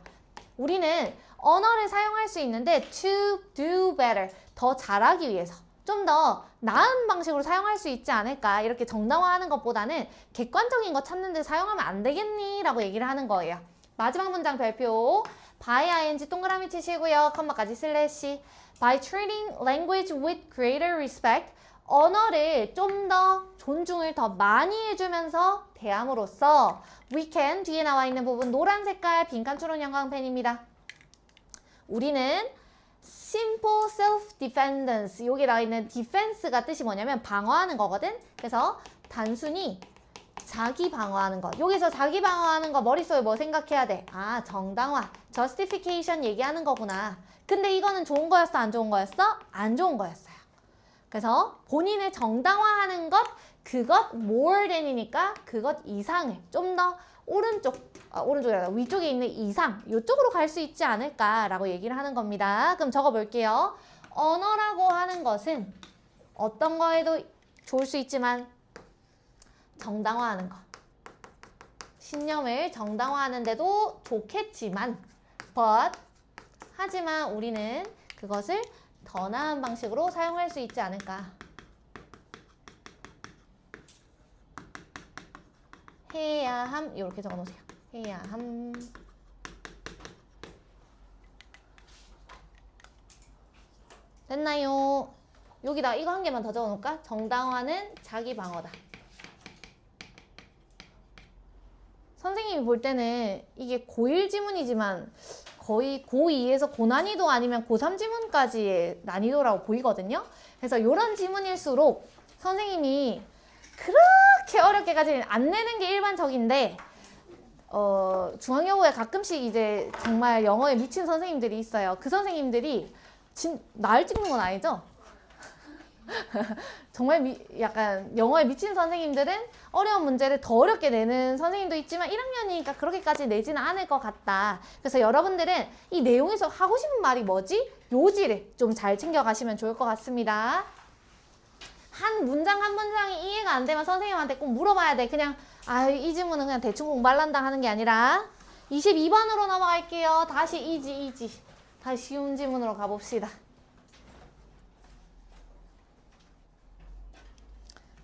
우리는 언어를 사용할 수 있는데 to do better. 더 잘하기 위해서. 좀 더 나은 방식으로 사용할 수 있지 않을까. 이렇게 정당화하는 것보다는 객관적인 거 찾는데 사용하면 안 되겠니? 라고 얘기를 하는 거예요. 마지막 문장 별표. by ing 동그라미 치시고요. 컴마까지 슬래시. By treating language with greater respect. 언어를 좀 더 존중을 더 많이 해주면서 대함으로써 we can 뒤에 나와 있는 부분 노란 색깔 빈칸 초록 형광펜입니다. 우리는 simple self-defense 여기 나와 있는 defense가 뜻이 뭐냐면 방어하는 거거든. 그래서 단순히 자기 방어하는 것. 여기서 자기 방어하는 거 머릿속에 뭐 생각해야 돼? 아, 정당화, justification 얘기하는 거구나. 근데 이거는 좋은 거였어? 안 좋은 거였어? 안 좋은 거였어요. 그래서 본인을 정당화하는 것, 그것 more than이니까 그것 이상을 좀 더 오른쪽이 아니라 위쪽에 있는 이상, 이쪽으로 갈 수 있지 않을까라고 얘기를 하는 겁니다. 그럼 적어볼게요. 언어라고 하는 것은 어떤 거에도 좋을 수 있지만 정당화하는 거. 신념을 정당화하는 데도 좋겠지만 but 하지만 우리는 그것을 더 나은 방식으로 사용할 수 있지 않을까. 해야 함 이렇게 적어놓으세요. 해야 함. 됐나요? 여기다 이거 한 개만 더 적어놓을까? 정당화는 자기 방어다. 선생님이 볼 때는 이게 고1 지문이지만 거의 고2에서 고난이도 아니면 고3 지문까지의 난이도라고 보이거든요. 그래서 이런 지문일수록 선생님이 그렇게 어렵게까지는 안 내는 게 일반적인데 중앙여고에 가끔씩 이제 정말 영어에 미친 선생님들이 있어요. 그 선생님들이 날 찍는 건 아니죠? 정말 약간 영어에 미친 선생님들은 어려운 문제를 더 어렵게 내는 선생님도 있지만 1학년이니까 그렇게까지 내지는 않을 것 같다. 그래서 여러분들은 이 내용에서 하고 싶은 말이 뭐지? 요지를 좀 잘 챙겨가시면 좋을 것 같습니다. 한 문장 한 문장이 이해가 안 되면 선생님한테 꼭 물어봐야 돼. 그냥 이 질문은 그냥 대충 공부할란다 하는 게 아니라 22번으로 넘어갈게요. 다시 이지 다시 쉬운 질문으로 가봅시다.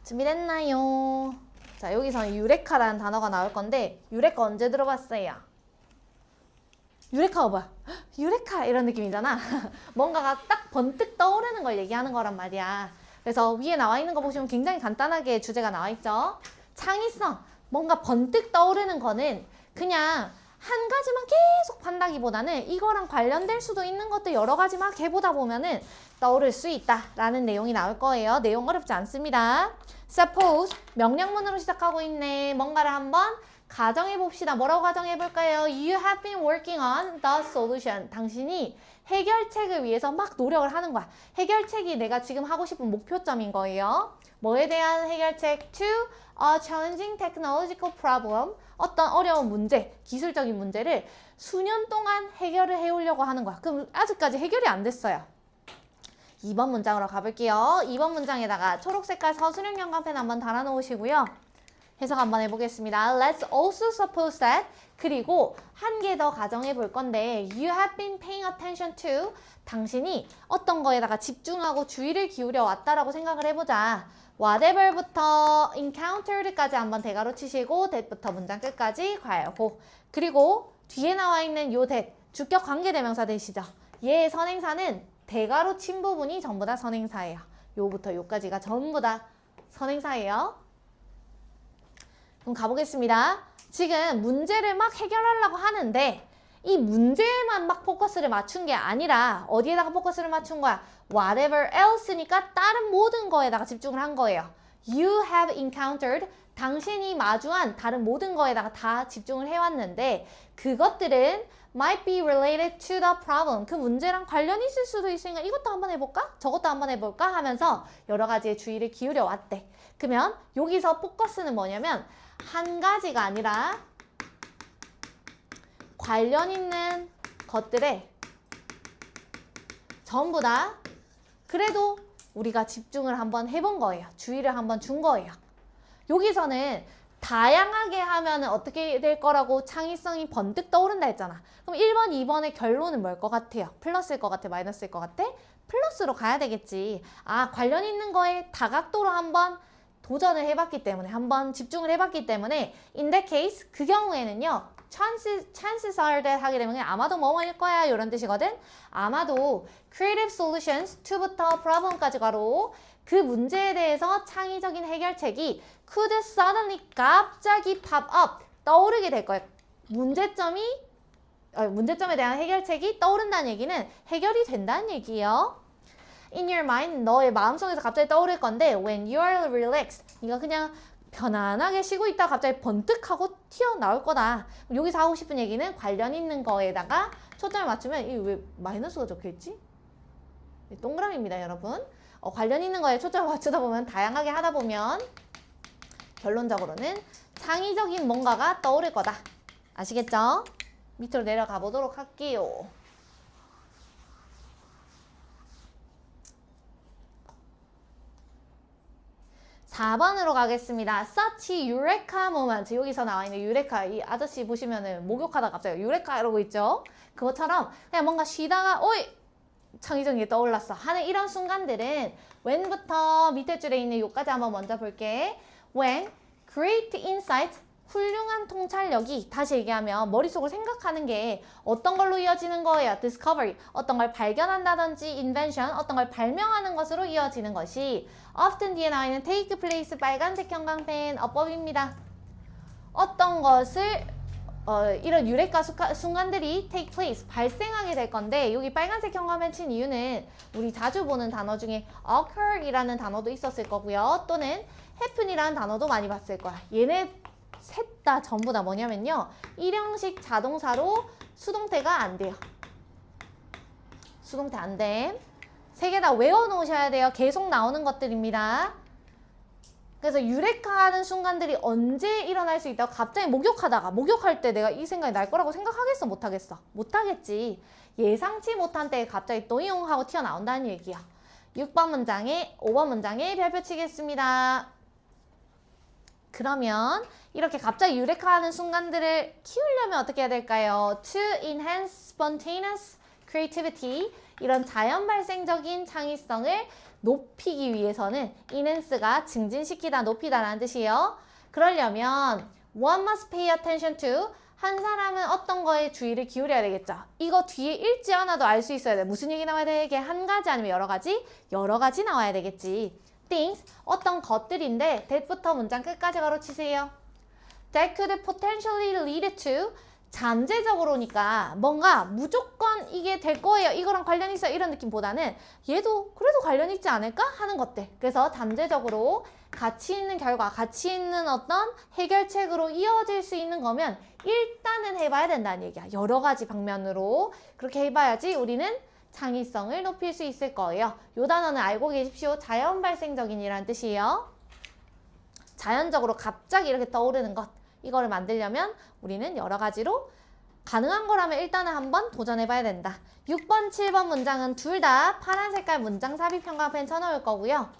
준비됐나요? 자, 여기서 유레카라는 단어가 나올 건데 유레카 언제 들어봤어요? 유레카가 뭐야? 유레카 이런 느낌이잖아. 뭔가가 딱 번뜩 떠오르는 걸 얘기하는 거란 말이야. 그래서 위에 나와 있는 거 보시면 굉장히 간단하게 주제가 나와 있죠. 창의성, 뭔가 번뜩 떠오르는 거는 그냥 한 가지만 계속 판다기보다는 이거랑 관련될 수도 있는 것도 여러 가지 막 해보다 보면은 떠오를 수 있다라는 내용이 나올 거예요. 내용 어렵지 않습니다. Suppose 명령문으로 시작하고 있네. 뭔가를 한번 가정해 봅시다. 뭐라고 가정해 볼까요? You have been working on the solution. 당신이 해결책을 위해서 막 노력을 하는 거야. 해결책이 내가 지금 하고 싶은 목표점인 거예요. 뭐에 대한 해결책? To a challenging technological problem. 어떤 어려운 문제, 기술적인 문제를 수년 동안 해결을 해오려고 하는 거야. 그럼 아직까지 해결이 안 됐어요. 2번 문장으로 가볼게요. 2번 문장에다가 초록색깔 서술형 형광펜 한번 달아놓으시고요. 해석 한번 해보겠습니다. Let's also suppose that. 그리고 한 개 더 가정해 볼 건데 You have been paying attention to. 당신이 어떤 거에다가 집중하고 주의를 기울여 왔다라고 생각을 해보자. whatever부터 encountered까지 한번 대가로 치시고 that부터 문장 끝까지 괄호. 그리고 뒤에 나와 있는 요 that 주격 관계대명사 대시죠. 얘의 선행사는 대가로 친 부분이 전부 다 선행사예요. 요부터 요까지가 전부 다 선행사예요. 그럼 가보겠습니다. 지금 문제를 막 해결하려고 하는데 이 문제에만 막 포커스를 맞춘 게 아니라 어디에다가 포커스를 맞춘 거야? Whatever else니까 다른 모든 거에다가 집중을 한 거예요. You have encountered. 당신이 마주한 다른 모든 거에다가 다 집중을 해왔는데 그것들은 might be related to the problem. 그 문제랑 관련이 있을 수도 있으니까 이것도 한번 해볼까? 저것도 한번 해볼까? 하면서 여러 가지의 주의를 기울여 왔대. 그러면 여기서 포커스는 뭐냐면 한 가지가 아니라 관련 있는 것들에 전부 다 그래도 우리가 집중을 한번 해본 거예요. 주의를 한번 준 거예요. 여기서는 다양하게 하면 어떻게 될 거라고 창의성이 번뜩 떠오른다 했잖아. 그럼 1번, 2번의 결론은 뭘 것 같아요? 플러스일 것 같아? 마이너스일 것 같아? 플러스로 가야 되겠지. 아, 관련 있는 거에 다각도로 한번 도전을 해봤기 때문에, 한번 집중을 해봤기 때문에 in that case, 그 경우에는요. chances are that 하게 되면 아마도 뭐뭐일 거야 이런 뜻이거든. 아마도 creative solutions to부터 problem까지 가로 그 문제에 대해서 창의적인 해결책이 could suddenly 갑자기 pop up 떠오르게 될 거예요. 문제점에 대한 해결책이 떠오른다는 얘기는 해결이 된다는 얘기예요. In your mind, 너의 마음속에서 갑자기 떠오를 건데 when you are relaxed, 네가 그냥 편안하게 쉬고 있다가 갑자기 번뜩하고 튀어나올 거다. 여기서 하고 싶은 얘기는 관련 있는 거에다가 초점을 맞추면 이게 왜 마이너스가 적혀있지? 동그라미입니다, 여러분. 관련 있는 거에 초점을 맞추다 보면 다양하게 하다 보면 결론적으로는 창의적인 뭔가가 떠오를 거다. 아시겠죠? 밑으로 내려가 보도록 할게요. 4번으로 가겠습니다. Such eureka moment. 여기서 나와 있는 유레카. 이 아저씨 보시면은 목욕하다 갑자기 유레카 이러고 있죠. 그것처럼 그냥 뭔가 쉬다가 오이! 창의적인 게 떠올랐어 하는 이런 순간들은 when부터 밑에 줄에 있는 요까지 한번 먼저 볼게. When great insight, 훌륭한 통찰력이, 다시 얘기하면 머릿속으로 생각하는 게 어떤 걸로 이어지는 거예요? Discovery, 어떤 걸 발견한다든지 invention, 어떤 걸 발명하는 것으로 이어지는 것이 often 뒤에 나와 있는 take place, 빨간색 형광펜 어법입니다. 어떤 것을 이런 유레카 순간들이 take place, 발생하게 될 건데 여기 빨간색 형광펜 친 이유는 우리 자주 보는 단어 중에 occur 이라는 단어도 있었을 거고요. 또는 happen이라는 단어도 많이 봤을 거야. 얘네 셋 다 전부 다 뭐냐면요. 일형식 자동사로 수동태가 안 돼요. 수동태 안 돼. 세 개 다 외워놓으셔야 돼요. 계속 나오는 것들입니다. 그래서 유레카하는 순간들이 언제 일어날 수 있다고 갑자기 목욕할 때 내가 이 생각이 날 거라고 생각하겠어? 못하겠어? 못하겠지. 예상치 못한 때에 갑자기 또이용 하고 튀어나온다는 얘기야. 6번 문장에 5번 문장에 별표 치겠습니다. 그러면 이렇게 갑자기 유레카하는 순간들을 키우려면 어떻게 해야 될까요? To enhance spontaneous creativity, 이런 자연 발생적인 창의성을 높이기 위해서는 enhance가 증진시키다, 높이다라는 뜻이에요. 그러려면 one must pay attention to, 한 사람은 어떤 거에 주의를 기울여야 되겠죠. 이거 뒤에 읽지 않아도 알 수 있어야 돼. 무슨 얘기 나와야 되게? 한 가지 아니면 여러 가지? 여러 가지 나와야 되겠지. things, 어떤 것들인데 that부터 문장 끝까지 가로치세요. That could potentially lead to, 잠재적으로니까 뭔가 무조건 이게 될 거예요. 이거랑 관련 있어. 이런 느낌보다는 얘도 그래도 관련 있지 않을까? 하는 것들. 그래서 잠재적으로 가치 있는 결과, 가치 있는 어떤 해결책으로 이어질 수 있는 거면 일단은 해봐야 된다는 얘기야. 여러 가지 방면으로 그렇게 해봐야지 우리는 창의성을 높일 수 있을 거예요. 이 단어는 알고 계십시오. 자연 발생적인이라는 뜻이에요. 자연적으로 갑자기 이렇게 떠오르는 것. 이거를 만들려면 우리는 여러 가지로 가능한 거라면 일단은 한번 도전해봐야 된다. 6번, 7번 문장은 둘 다 파란 색깔 문장 삽입 형광펜 쳐놓을 거고요.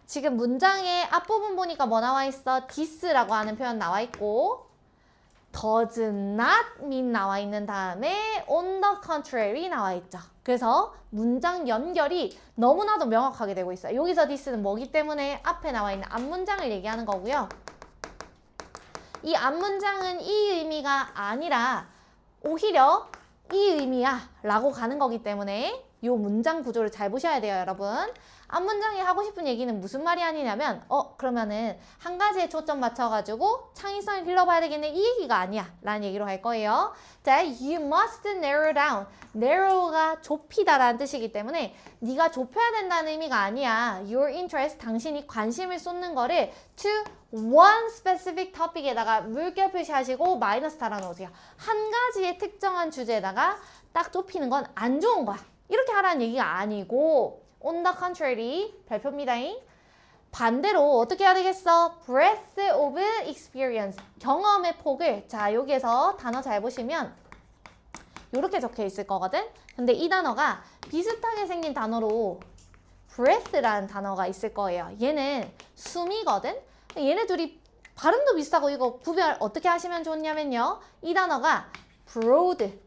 지금 문장의 앞부분 보니까 뭐 나와 있어? this라고 하는 표현 나와 있고 does not mean 나와 있는 다음에 on the contrary 나와 있죠. 그래서 문장 연결이 너무나도 명확하게 되고 있어요. 여기서 this는 뭐기 때문에 앞에 나와 있는 앞문장을 얘기하는 거고요. 이 앞문장은 이 의미가 아니라 오히려 이 의미야 라고 가는 거기 때문에 이 문장 구조를 잘 보셔야 돼요, 여러분. 앞 문장이 하고 싶은 얘기는 무슨 말이 아니냐면 그러면은 한 가지에 초점 맞춰가지고 창의성을 길러봐야 되겠네 이 얘기가 아니야 라는 얘기로 갈 거예요. 자, you must narrow down. narrow가 좁히다라는 뜻이기 때문에 네가 좁혀야 된다는 의미가 아니야. your interest, 당신이 관심을 쏟는 거를 to one specific topic에다가 물결 표시하시고 마이너스 달아놓으세요. 한 가지의 특정한 주제에다가 딱 좁히는 건 안 좋은 거야. 이렇게 하라는 얘기가 아니고 on the contrary, 발표입니다. 반대로 어떻게 해야 되겠어? breadth of experience, 경험의 폭을. 자, 여기에서 단어 잘 보시면 이렇게 적혀 있을 거거든. 근데 이 단어가 비슷하게 생긴 단어로 breath라는 단어가 있을 거예요. 얘는 숨이거든. 얘네 둘이 발음도 비슷하고 이거 구별 어떻게 하시면 좋냐면요. 이 단어가 broad,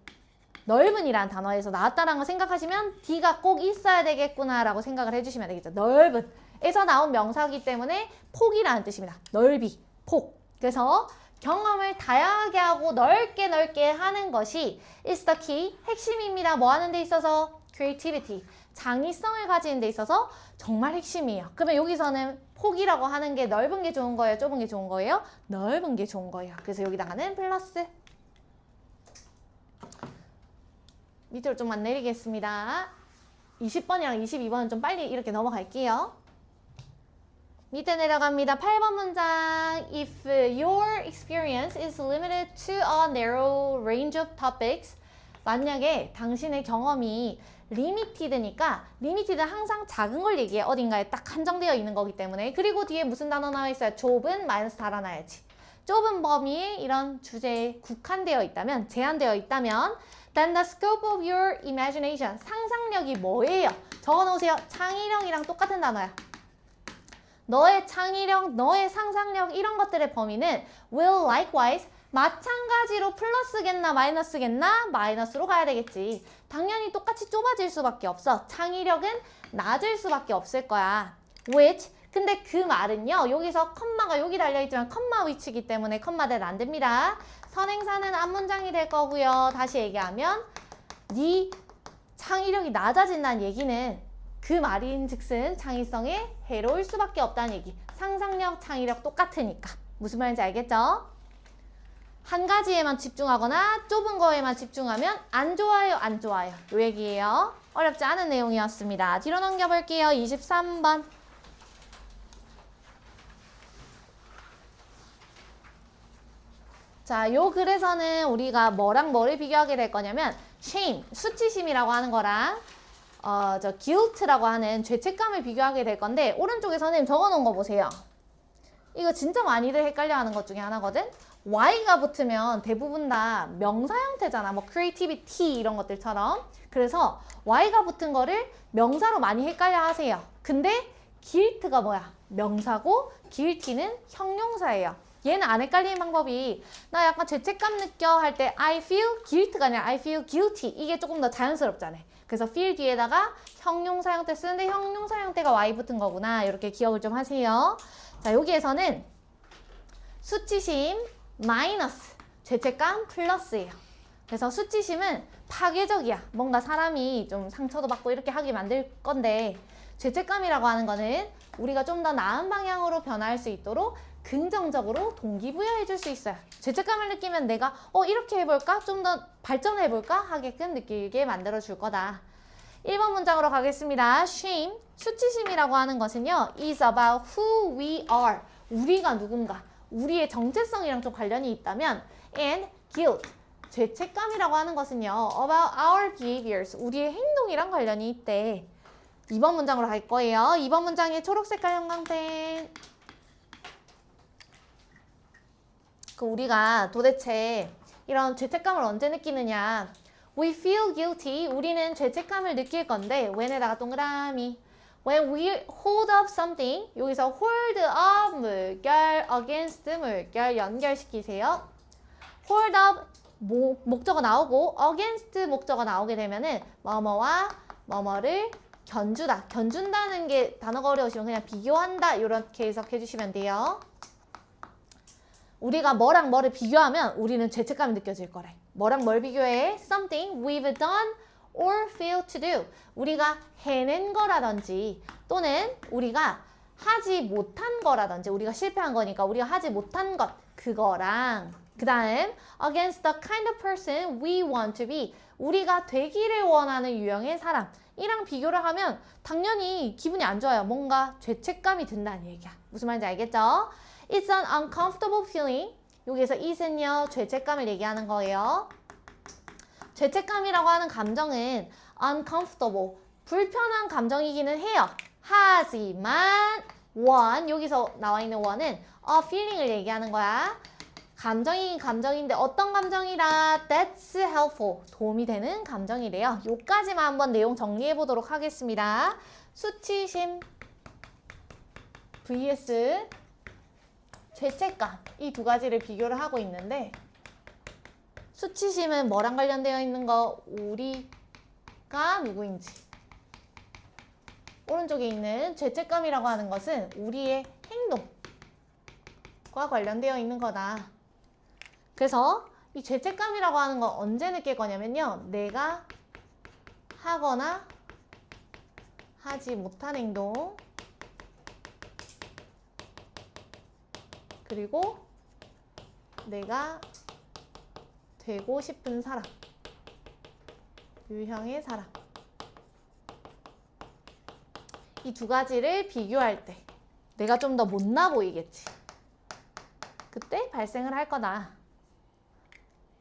넓은이라는 단어에서 나왔다는 거 생각하시면 D가 꼭 있어야 되겠구나라고 생각을 해주시면 되겠죠. 넓은 에서 나온 명사이기 때문에 폭이라는 뜻입니다. 넓이, 폭. 그래서 경험을 다양하게 하고 넓게 하는 것이 is the key, 핵심입니다. 뭐 하는 데 있어서? creativity, 창의성을 가지는 데 있어서 정말 핵심이에요. 그러면 여기서는 폭이라고 하는 게 넓은 게 좋은 거예요? 좁은 게 좋은 거예요? 넓은 게 좋은 거예요. 그래서 여기다가는 플러스. 밑으로 좀만 내리겠습니다. 20번이랑 22번은 좀 빨리 이렇게 넘어갈게요. 밑에 내려갑니다. 8번 문장. If your experience is limited to a narrow range of topics. 만약에 당신의 경험이 limited니까 limited은 항상 작은 걸 얘기해. 어딘가에 딱 한정되어 있는 거기 때문에. 그리고 뒤에 무슨 단어 나와 있어요? 좁은 마이너스 달아놔야지. 좁은 범위에 이런 주제에 국한되어 있다면, 제한되어 있다면 then the scope of your imagination, 상상력이 뭐예요? 적어놓으세요. 창의력이랑 똑같은 단어야. 너의 창의력, 너의 상상력 이런 것들의 범위는 will likewise, 마찬가지로 플러스겠나 마이너스겠나? 마이너스로 가야 되겠지. 당연히 똑같이 좁아질 수밖에 없어. 창의력은 낮을 수밖에 없을 거야. which, 근데 그 말은요. 여기서 컴마가 여기 달려있지만 컴마 위치이기 때문에 컴마대는 안 됩니다. 선행사는 앞문장이 될 거고요. 다시 얘기하면 네 창의력이 낮아진다는 얘기는 그 말인 즉슨 창의성에 해로울 수밖에 없다는 얘기. 상상력, 창의력 똑같으니까. 무슨 말인지 알겠죠? 한 가지에만 집중하거나 좁은 거에만 집중하면 안 좋아요, 안 좋아요. 요 얘기예요. 어렵지 않은 내용이었습니다. 뒤로 넘겨볼게요. 23번. 자, 요 글에서는 우리가 뭐랑 뭐를 비교하게 될 거냐면 shame, 수치심이라고 하는 거랑 guilt라고 하는 죄책감을 비교하게 될 건데 오른쪽에 선생님 적어놓은 거 보세요. 이거 진짜 많이들 헷갈려하는 것 중에 하나거든. Y가 붙으면 대부분 다 명사 형태잖아. 뭐 creativity 이런 것들처럼. 그래서 Y가 붙은 거를 명사로 많이 헷갈려 하세요. 근데 guilt가 뭐야? 명사고 guilty는 형용사예요. 얘는 안 헷갈리는 방법이 나 약간 죄책감 느껴 할 때 I feel guilt가 아니라 I feel guilty. 이게 조금 더 자연스럽잖아요. 그래서 feel 뒤에다가 형용사 형태 쓰는데 형용사 형태가 Y 붙은 거구나. 이렇게 기억을 좀 하세요. 자, 여기에서는 수치심 마이너스, 죄책감 플러스예요. 그래서 수치심은 파괴적이야. 뭔가 사람이 좀 상처도 받고 이렇게 하게 만들 건데 죄책감이라고 하는 거는 우리가 좀 더 나은 방향으로 변화할 수 있도록 긍정적으로 동기부여해 줄 수 있어요. 죄책감을 느끼면 내가 이렇게 해볼까? 좀 더 발전해볼까? 하게끔 느끼게 만들어 줄 거다. 1번 문장으로 가겠습니다. shame, 수치심이라고 하는 것은요. is about who we are. 우리가 누군가. 우리의 정체성이랑 좀 관련이 있다면 and guilt, 죄책감이라고 하는 것은요. about our behaviors. 우리의 행동이랑 관련이 있대. 2번 문장으로 갈 거예요. 2번 문장의 초록색깔 형광펜. 우리가 도대체 이런 죄책감을 언제 느끼느냐. We feel guilty. 우리는 죄책감을 느낄 건데 when에다가 동그라미. When we hold up something. 여기서 hold up 물결, against 물결 연결시키세요. hold up 목적어 나오고 against 목적어 나오게 되면은 뭐뭐와 뭐뭐를 견주다. 견준다는 게 단어가 어려우시면 그냥 비교한다. 이렇게 해석해 주시면 돼요. 우리가 뭐랑 뭐를 비교하면 우리는 죄책감이 느껴질 거래. 뭐랑 뭘 비교해? Something we've done or fail to do. 우리가 해낸 거라든지 또는 우리가 하지 못한 거라든지 우리가 실패한 거니까 우리가 하지 못한 것 그거랑 그 다음 against the kind of person we want to be. 우리가 되기를 원하는 유형의 사람 이랑 비교를 하면 당연히 기분이 안 좋아요. 뭔가 죄책감이 든다는 얘기야. 무슨 말인지 알겠죠? It's an uncomfortable feeling. 여기서 it은요 죄책감을 얘기하는 거예요. 죄책감이라고 하는 감정은 uncomfortable, 불편한 감정이기는 해요. 하지만 one, 여기서 나와 있는 one은 a feeling을 얘기하는 거야. 감정이긴 감정인데 어떤 감정이라 that's helpful, 도움이 되는 감정이래요. 요까지만 한번 내용 정리해 보도록 하겠습니다. 수치심 vs 죄책감 이 두 가지를 비교를 하고 있는데 수치심은 뭐랑 관련되어 있는 거? 우리가 누구인지. 오른쪽에 있는 죄책감이라고 하는 것은 우리의 행동과 관련되어 있는 거다. 그래서 이 죄책감이라고 하는 건 언제 느낄 거냐면요. 내가 하거나 하지 못한 행동 그리고 내가 되고 싶은 사람, 유형의 사람. 이 두 가지를 비교할 때 내가 좀 더 못나 보이겠지. 그때 발생을 할 거다.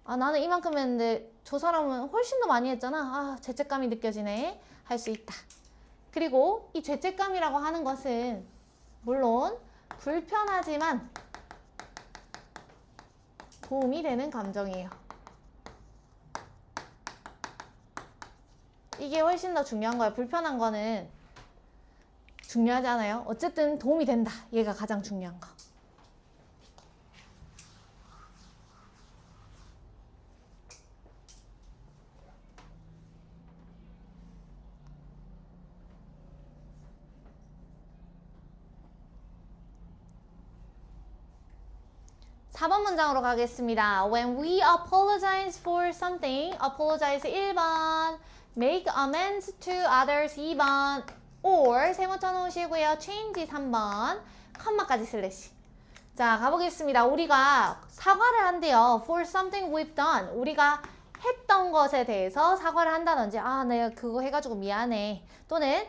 아, 나는 이만큼 했는데 저 사람은 훨씬 더 많이 했잖아. 아, 죄책감이 느껴지네. 할 수 있다. 그리고 이 죄책감이라고 하는 것은 물론 불편하지만 도움이 되는 감정이에요. 이게 훨씬 더 중요한 거예요. 불편한 거는 중요하지 않아요? 어쨌든 도움이 된다. 얘가 가장 중요한 거. 사 번 문장으로 가겠습니다. When we apologize for something, apologize 1번, make amends to others 2번, or 세모 쳐놓으시고요. change 3번, 컴마까지 슬래시. 자, 가보겠습니다. 우리가 사과를 한대요. For something we've done. 우리가 했던 것에 대해서 사과를 한다든지 아, 내가 그거 해가지고 미안해. 또는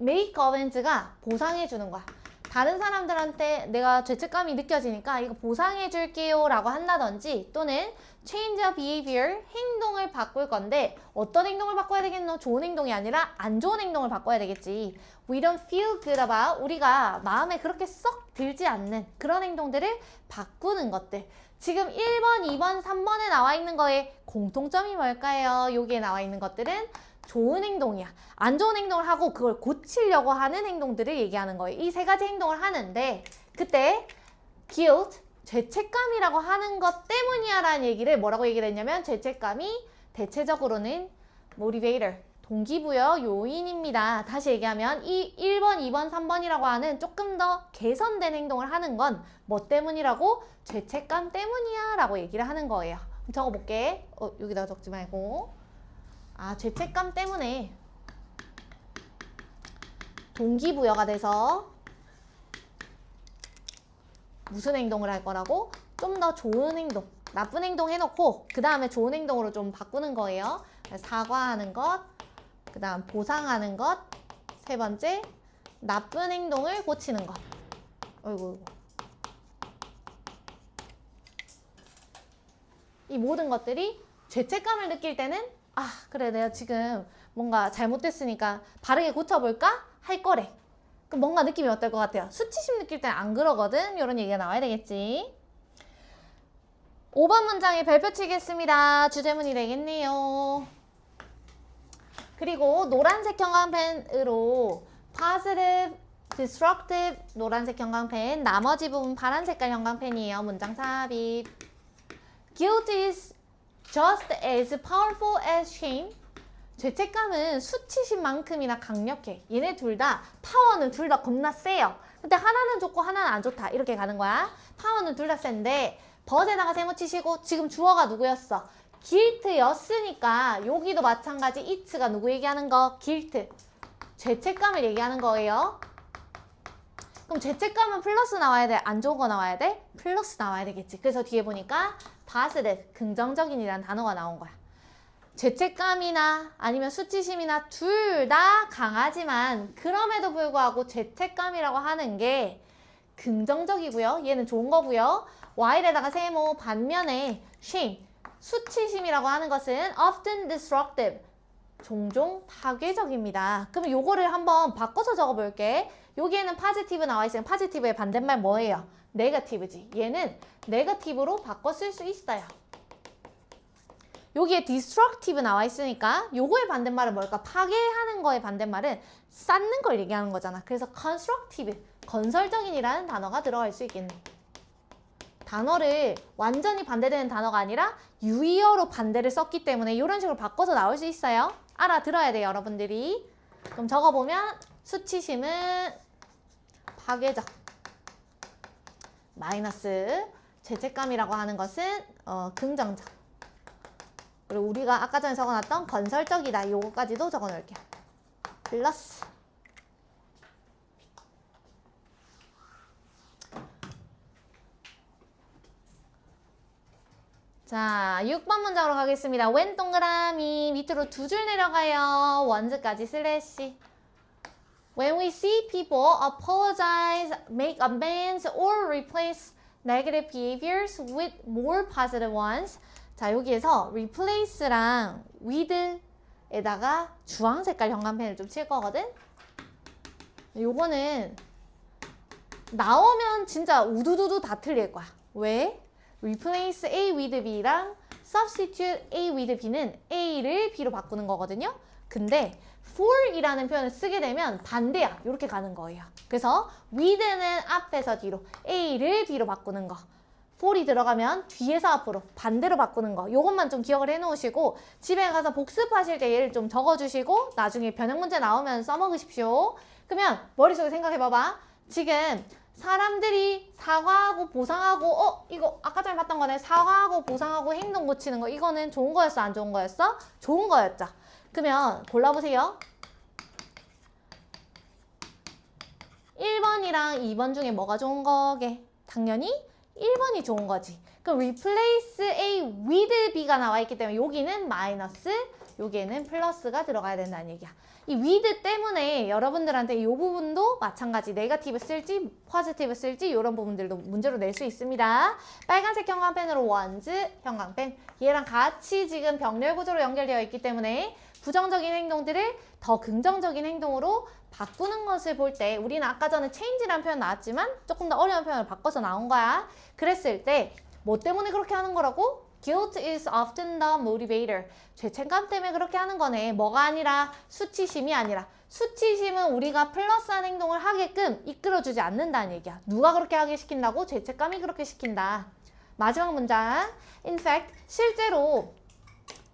make amends가 보상해 주는 거야. 다른 사람들한테 내가 죄책감이 느껴지니까 이거 보상해 줄게요 라고 한다든지 또는 change a behavior, 행동을 바꿀 건데 어떤 행동을 바꿔야 되겠노? 좋은 행동이 아니라 안 좋은 행동을 바꿔야 되겠지. We don't feel good about, 우리가 마음에 그렇게 썩 들지 않는 그런 행동들을 바꾸는 것들. 지금 1번, 2번, 3번에 나와 있는 거에 공통점이 뭘까요? 여기에 나와 있는 것들은 좋은 행동이야. 안 좋은 행동을 하고 그걸 고치려고 하는 행동들을 얘기하는 거예요. 이 세 가지 행동을 하는데 그때 guilt, 죄책감이라고 하는 것 때문이야 라는 얘기를 뭐라고 얘기를 했냐면 죄책감이 대체적으로는 motivator, 동기부여 요인입니다. 다시 얘기하면 이 1번, 2번, 3번이라고 하는 조금 더 개선된 행동을 하는 건 뭐 때문이라고? 죄책감 때문이야 라고 얘기를 하는 거예요. 적어볼게. 여기다가 적지 말고. 아, 죄책감 때문에 동기부여가 돼서 무슨 행동을 할 거라고? 좀 더 좋은 행동, 나쁜 행동 해놓고 그 다음에 좋은 행동으로 좀 바꾸는 거예요. 사과하는 것, 그 다음 보상하는 것, 세 번째 나쁜 행동을 고치는 것. 어이구. 이 모든 것들이 죄책감을 느낄 때는 아, 그래, 내가 지금 뭔가 잘못됐으니까 바르게 고쳐볼까? 할 거래. 그럼 뭔가 느낌이 어떨 것 같아요? 수치심 느낄 때는 안 그러거든? 이런 얘기가 나와야 되겠지. 5번 문장에 별표 치겠습니다. 주제문이 되겠네요. 그리고 노란색 형광펜으로 positive, destructive 노란색 형광펜, 나머지 부분 파란 색깔 형광펜이에요. 문장 삽입. Guilt is just as powerful as shame. 죄책감은 수치심만큼이나 강력해. 얘네 둘 다 파워는 둘 다 겁나 세요. 근데 하나는 좋고 하나는 안 좋다. 이렇게 가는 거야. 파워는 둘 다 센데 벗에다가 세모 치시고 지금 주어가 누구였어? guilt였으니까 여기도 마찬가지 it가 누구 얘기하는 거? guilt. 죄책감을 얘기하는 거예요. 그럼 죄책감은 플러스 나와야 돼? 안 좋은 거 나와야 돼? 플러스 나와야 되겠지. 그래서 뒤에 보니까 positive, 긍정적인이라는 단어가 나온 거야. 죄책감이나 아니면 수치심이나 둘 다 강하지만 그럼에도 불구하고 죄책감이라고 하는 게 긍정적이고요. 얘는 좋은 거고요. while에다가 세모 반면에 shame, 수치심이라고 하는 것은 often destructive, 종종 파괴적입니다. 그럼 요거를 한번 바꿔서 적어볼게. 여기에는 positive 나와 있으면 positive의 반대말 뭐예요? negative지. 얘는 negative로 바꿔 쓸 수 있어요. 여기에 destructive 나와 있으니까 요거의 반대말은 뭘까? 파괴하는 거의 반대말은 쌓는 걸 얘기하는 거잖아. 그래서 constructive, 건설적인이라는 단어가 들어갈 수 있겠네. 단어를 완전히 반대되는 단어가 아니라 유의어로 반대를 썼기 때문에 이런 식으로 바꿔서 나올 수 있어요. 알아들어야 돼요, 여러분들이. 그럼 적어보면 수치심은 파괴적, 마이너스, 죄책감이라고 하는 것은 긍정적. 그리고 우리가 아까 전에 적어놨던 건설적이다. 요거까지도 적어놓을게요. 플러스. 자, 6번 문장으로 가겠습니다. 왼 동그라미 밑으로 두 줄 내려가요. 원즈까지 슬래시. When we see people apologize, make amends, or replace negative behaviors with more positive ones. 자, 여기에서 replace랑 with에다가 주황 색깔 형광펜을 좀 칠 거거든? 요거는 나오면 진짜 우두두두 다 틀릴 거야. 왜? replace A with B랑 substitute A with B는 A를 B로 바꾸는 거거든요. 근데 for 이라는 표현을 쓰게 되면 반대야. 이렇게 가는 거예요. 그래서 with는 앞에서 뒤로, A를 B로 바꾸는 거. for이 들어가면 뒤에서 앞으로 반대로 바꾸는 거. 요것만 좀 기억을 해놓으시고 집에 가서 복습하실 때 얘를 좀 적어주시고 나중에 변형 문제 나오면 써먹으십시오. 그러면 머릿속에 생각해봐봐. 지금 사람들이 사과하고 보상하고 이거 아까 전에 봤던 거네. 사과하고 보상하고 행동 고치는 거. 이거는 좋은 거였어? 안 좋은 거였어? 좋은 거였죠. 그러면 골라보세요. 1번이랑 2번 중에 뭐가 좋은 거게? 당연히 1번이 좋은 거지. 그럼 replace A with B가 나와 있기 때문에 여기는 마이너스, 여기에는 플러스가 들어가야 된다는 얘기야. 이 with 때문에 여러분들한테 이 부분도 마찬가지 네거티브 쓸지 포지티브 쓸지 이런 부분들도 문제로 낼 수 있습니다. 빨간색 형광펜으로 원즈 형광펜 얘랑 같이 지금 병렬 구조로 연결되어 있기 때문에 부정적인 행동들을 더 긍정적인 행동으로 바꾸는 것을 볼 때 우리는 아까 전에 change라는 표현 나왔지만 조금 더 어려운 표현을 바꿔서 나온 거야. 그랬을 때 뭐 때문에 그렇게 하는 거라고? Guilt is often the motivator. 죄책감 때문에 그렇게 하는 거네. 뭐가 아니라 수치심이 아니라 수치심은 우리가 플러스한 행동을 하게끔 이끌어주지 않는다는 얘기야. 누가 그렇게 하게 시킨다고? 죄책감이 그렇게 시킨다. 마지막 문장. In fact, 실제로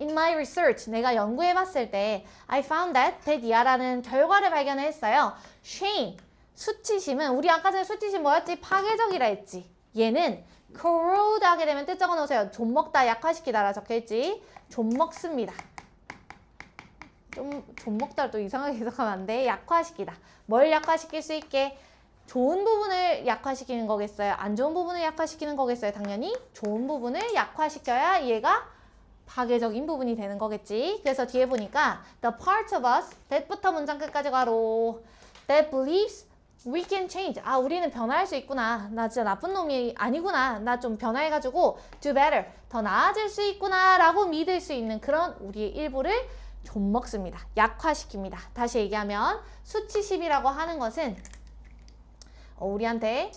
In my research, 내가 연구해봤을 때 I found that 이하라는 결과를 발견했어요. Shame, 수치심은 우리 아까 전에 수치심 뭐였지? 파괴적이라 했지. 얘는 corrode 하게 되면 뜻 적어놓으세요. 좀 먹다, 약화시키다라 적혀있지. 좀 먹습니다. 좀 먹다 또 이상하게 해석하면 안 돼. 약화시키다. 뭘 약화시킬 수 있게? 좋은 부분을 약화시키는 거겠어요? 안 좋은 부분을 약화시키는 거겠어요? 당연히 좋은 부분을 약화시켜야 얘가 파괴적인 부분이 되는 거겠지. 그래서 뒤에 보니까 the part of us that부터 문장 끝까지 가로 that believes we can change. 아, 우리는 변화할 수 있구나. 나 진짜 나쁜 놈이 아니구나. 나 좀 변화해가지고 do better. 더 나아질 수 있구나 라고 믿을 수 있는 그런 우리의 일부를 좀 먹습니다. 약화시킵니다. 다시 얘기하면 수치심이라고 하는 것은 우리한테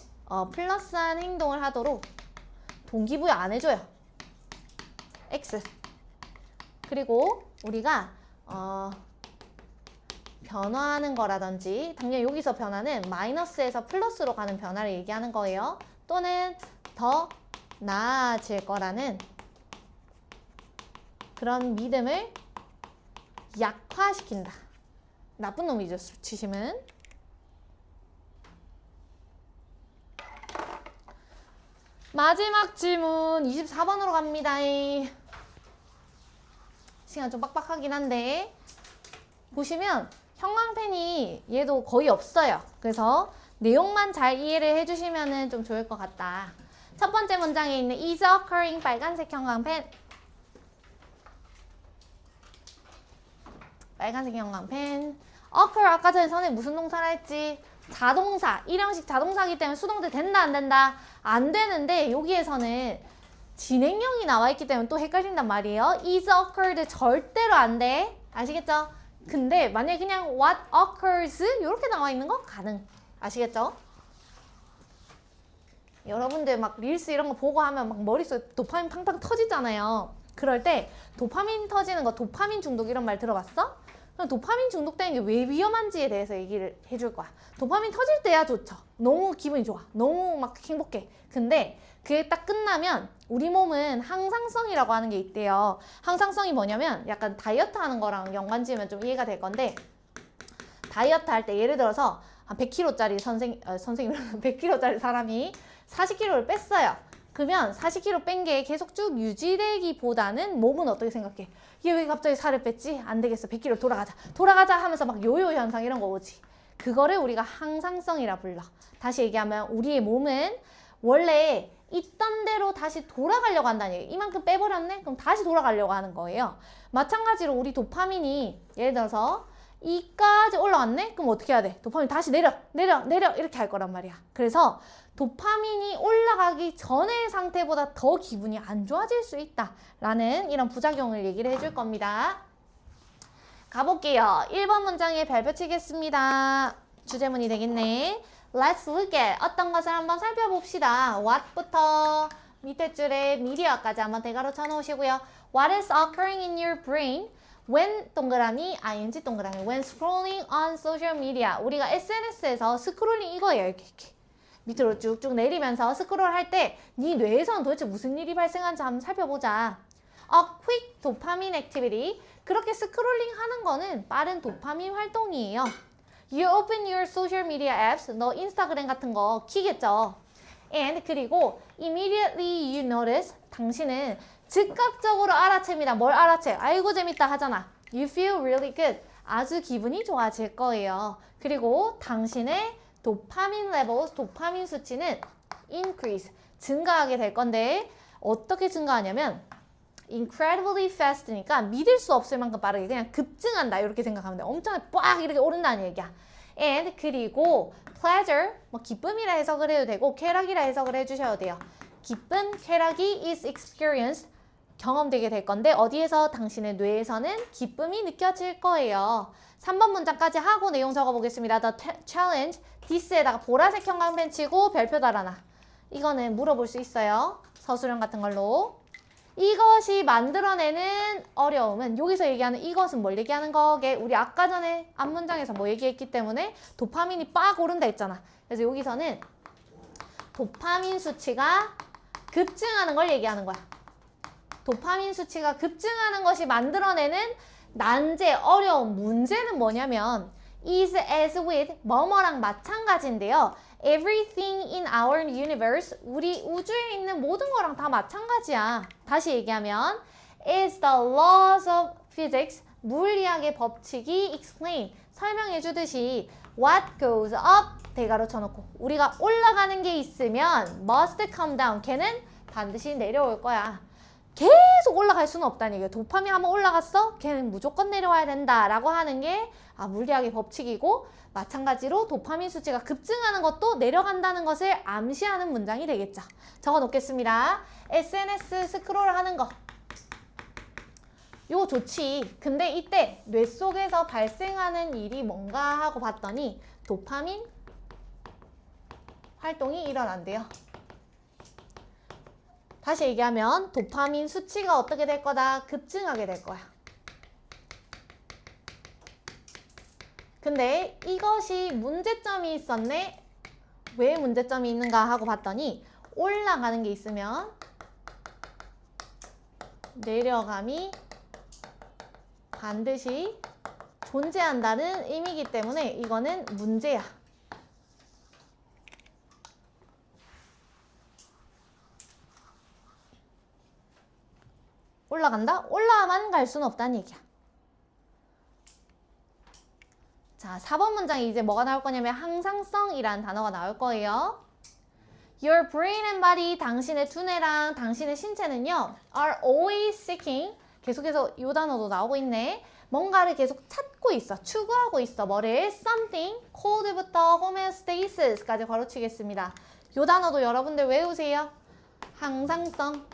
플러스한 행동을 하도록 동기부여 안 해줘요. X. 그리고 우리가 변화하는 거라든지 당연히 여기서 변화는 마이너스에서 플러스로 가는 변화를 얘기하는 거예요. 또는 더 나아질 거라는 그런 믿음을 약화시킨다. 나쁜 놈이죠, 수치심은. 마지막 질문 24번으로 갑니다. 시간 좀 빡빡하긴 한데 보시면 형광펜이 얘도 거의 없어요. 그래서 내용만 잘 이해를 해주시면 좀 좋을 것 같다. 첫 번째 문장에 있는 is occurring 빨간색 형광펜. 빨간색 형광펜. occur 아까 전에 선생님 무슨 동사라 했지? 자동사, 일형식 자동사이기 때문에 수동태 된다 안 된다? 안 되는데 여기에서는 진행형이 나와 있기 때문에 또 헷갈린단 말이에요. is occurred 절대로 안 돼. 아시겠죠? 근데 만약에 그냥 what occurs 이렇게 나와 있는 거 가능. 아시겠죠? 여러분들 막 릴스 이런 거 보고 하면 막 머릿속에 도파민 팡팡 터지잖아요. 그럴 때 도파민 터지는 거 도파민 중독 이런 말 들어봤어? 그럼 도파민 중독되는 게 왜 위험한지에 대해서 얘기를 해줄 거야. 도파민 터질 때야 좋죠. 너무 기분이 좋아. 너무 막 행복해. 근데 그게 딱 끝나면 우리 몸은 항상성이라고 하는 게 있대요. 항상성이 뭐냐면 약간 다이어트 하는 거랑 연관지으면 좀 이해가 될 건데 다이어트 할 때 예를 들어서 한 100kg짜리 선생님 100kg짜리 사람이 40kg를 뺐어요. 그러면 40kg 뺀 게 계속 쭉 유지되기보다는 몸은 어떻게 생각해? 얘 왜 갑자기 살을 뺐지? 안 되겠어. 100kg 돌아가자 하면서 막 요요 현상 이런 거 오지. 그거를 우리가 항상성이라 불러. 다시 얘기하면 우리의 몸은 원래 있던 대로 다시 돌아가려고 한다는 얘기예요. 이만큼 빼버렸네? 그럼 다시 돌아가려고 하는 거예요. 마찬가지로 우리 도파민이 예를 들어서 이까지 올라왔네? 그럼 어떻게 해야 돼? 도파민 다시 내려 이렇게 할 거란 말이야. 그래서 도파민이 올라가기 전의 상태보다 더 기분이 안 좋아질 수 있다라는 이런 부작용을 얘기를 해줄 겁니다. 가볼게요. 1번 문장에 발표 치겠습니다. 주제문이 되겠네. Let's look at 어떤 것을 한번 살펴봅시다. What부터 밑에 줄에 media까지 한번 대괄호 쳐놓으시고요. What is occurring in your brain when 동그라미 ing 동그라미 when scrolling on social media. 우리가 SNS에서 스크롤링 이거예요. 이렇게 밑으로 쭉쭉 내리면서 스크롤 할 때 네 뇌에서는 도대체 무슨 일이 발생하는지 한번 살펴보자. A quick dopamine activity. 그렇게 스크롤링 하는 거는 빠른 도파민 활동이에요. You open your social media apps. 너 인스타그램 같은 거 키겠죠. And 그리고 immediately you notice. 당신은 즉각적으로 알아챕니다. 뭘 알아채? 아이고 재밌다 하잖아. You feel really good. 아주 기분이 좋아질 거예요. 그리고 당신의 도파민 레벨, 도파민 수치는 increase, 증가하게 될 건데 어떻게 증가하냐면 incredibly fast니까 믿을 수 없을 만큼 빠르게 그냥 급증한다 이렇게 생각하면 돼. 엄청 빡 이렇게 오른다는 얘기야. And 그리고 pleasure, 뭐 기쁨이라 해석을 해도 되고 쾌락이라 해석을 해주셔도 돼요. 기쁨, 쾌락이 is experienced, 경험되게 될 건데 어디에서? 당신의 뇌에서는 기쁨이 느껴질 거예요. 3번 문장까지 하고 내용 적어보겠습니다. The challenge, this에다가 보라색 형광펜 치고 별표 달아놔. 이거는 물어볼 수 있어요. 서술형 같은 걸로. 이것이 만들어내는 어려움은 여기서 얘기하는 이것은 뭘 얘기하는 거게? 우리 아까 전에 앞문장에서 뭐 얘기했기 때문에 도파민이 빡 오른다 했잖아. 그래서 여기서는 도파민 수치가 급증하는 걸 얘기하는 거야. 도파민 수치가 급증하는 것이 만들어내는 난제, 어려움, 문제는 뭐냐면 is as with 뭐뭐랑 마찬가지인데요. Everything in our universe, 우리 우주에 있는 모든 거랑 다 마찬가지야. 다시 얘기하면 is the laws of physics, 물리학의 법칙이 explain, 설명해 주듯이 what goes up, 대괄호 쳐놓고 우리가 올라가는 게 있으면 must come down, 걔는 반드시 내려올 거야. 계속 올라갈 수는 없다는 얘기예요. 도파민 한번 올라갔어? 걔는 무조건 내려와야 된다라고 하는 게 물리학의 법칙이고 마찬가지로 도파민 수치가 급증하는 것도 내려간다는 것을 암시하는 문장이 되겠죠. 적어 놓겠습니다. SNS 스크롤 하는 거. 이거 좋지. 근데 이때 뇌 속에서 발생하는 일이 뭔가 하고 봤더니 도파민 활동이 일어난대요. 다시 얘기하면 도파민 수치가 어떻게 될 거다? 급증하게 될 거야. 근데 이것이 문제점이 있었네? 왜 문제점이 있는가 하고 봤더니 올라가는 게 있으면 내려감이 반드시 존재한다는 의미이기 때문에 이거는 문제야. 올라간다? 올라만 갈 수는 없다는 얘기야. 자, 4번 문장에 이제 뭐가 나올 거냐면 항상성이라는 단어가 나올 거예요. Your brain and body, 당신의 두뇌랑 당신의 신체는요, are always seeking, 계속해서 이 단어도 나오고 있네. 뭔가를 계속 찾고 있어, 추구하고 있어. 뭐를? Something, cold부터 homeostasis까지 괄호치겠습니다. 이 단어도 여러분들 외우세요. 항상성.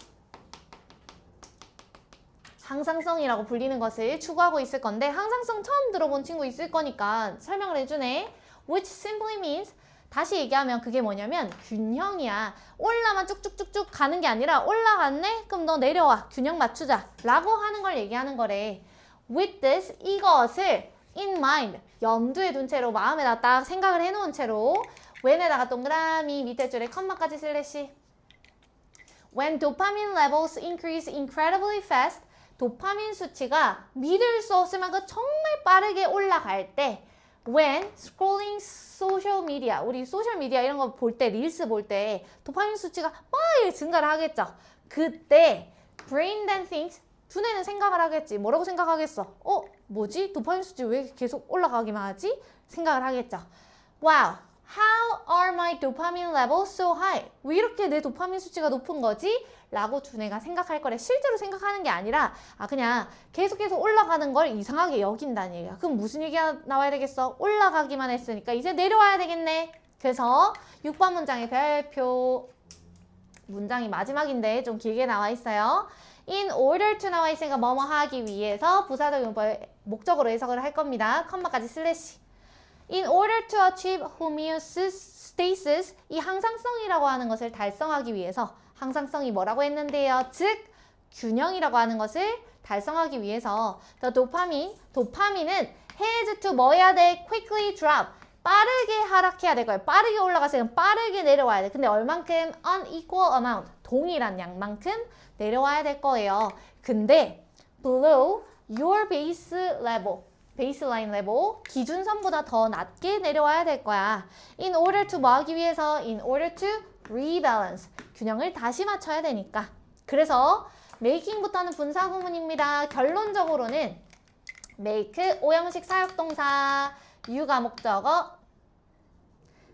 항상성이라고 불리는 것을 추구하고 있을 건데 항상성 처음 들어본 친구 있을 거니까 설명을 해주네. Which simply means, 다시 얘기하면 그게 뭐냐면 균형이야. 올라만 쭉쭉쭉쭉 가는 게 아니라 올라갔네? 그럼 너 내려와. 균형 맞추자. 라고 하는 걸 얘기하는 거래. With this, 이것을 in mind, 염두에 둔 채로 마음에다 딱 생각을 해놓은 채로 when에다가 동그라미 밑에 줄에 컴마까지 슬래시. When dopamine levels increase incredibly fast, 도파민 수치가 믿을 수 없을 만큼 정말 빠르게 올라갈 때 when scrolling social media, 우리 소셜 미디어 이런 거 볼 때, 릴스 볼 때 도파민 수치가 막 증가를 하겠죠. 그때 brain then thinks, 두뇌는 생각을 하겠지. 뭐라고 생각하겠어? 뭐지? 도파민 수치 왜 계속 올라가기만 하지? 생각을 하겠죠. Wow, how are my dopamine levels so high? 왜 이렇게 내 도파민 수치가 높은 거지? 라고 두뇌가 생각할 거래. 실제로 생각하는 게 아니라 그냥 계속해서 올라가는 걸 이상하게 여긴다는 얘기야. 그럼 무슨 얘기가 나와야 되겠어? 올라가기만 했으니까 이제 내려와야 되겠네. 그래서 6번 문장의 별표 문장이 마지막인데 좀 길게 나와 있어요. In order to 나와 있으니까 뭐뭐 하기 위해서 부사적 용법의 목적으로 해석을 할 겁니다. 컴마까지 슬래시. In order to achieve homeostasis, 이 항상성이라고 하는 것을 달성하기 위해서, 항상성이 뭐라고 했는데요? 즉, 균형이라고 하는 것을 달성하기 위해서 the 도파민은 has to 뭐 해야 돼? quickly drop, 빠르게 하락해야 될 거예요. 빠르게 올라가서 빠르게 내려와야 돼. 근데 얼만큼? unequal amount, 동일한 양만큼 내려와야 될 거예요. 근데 below your baseline level, 기준선보다 더 낮게 내려와야 될 거야. In order to 뭐 하기 위해서? In order to rebalance, 균형을 다시 맞춰야 되니까. 그래서 making부터는 분사구문입니다. 결론적으로는 make, 오형식 사역동사, you가 목적어,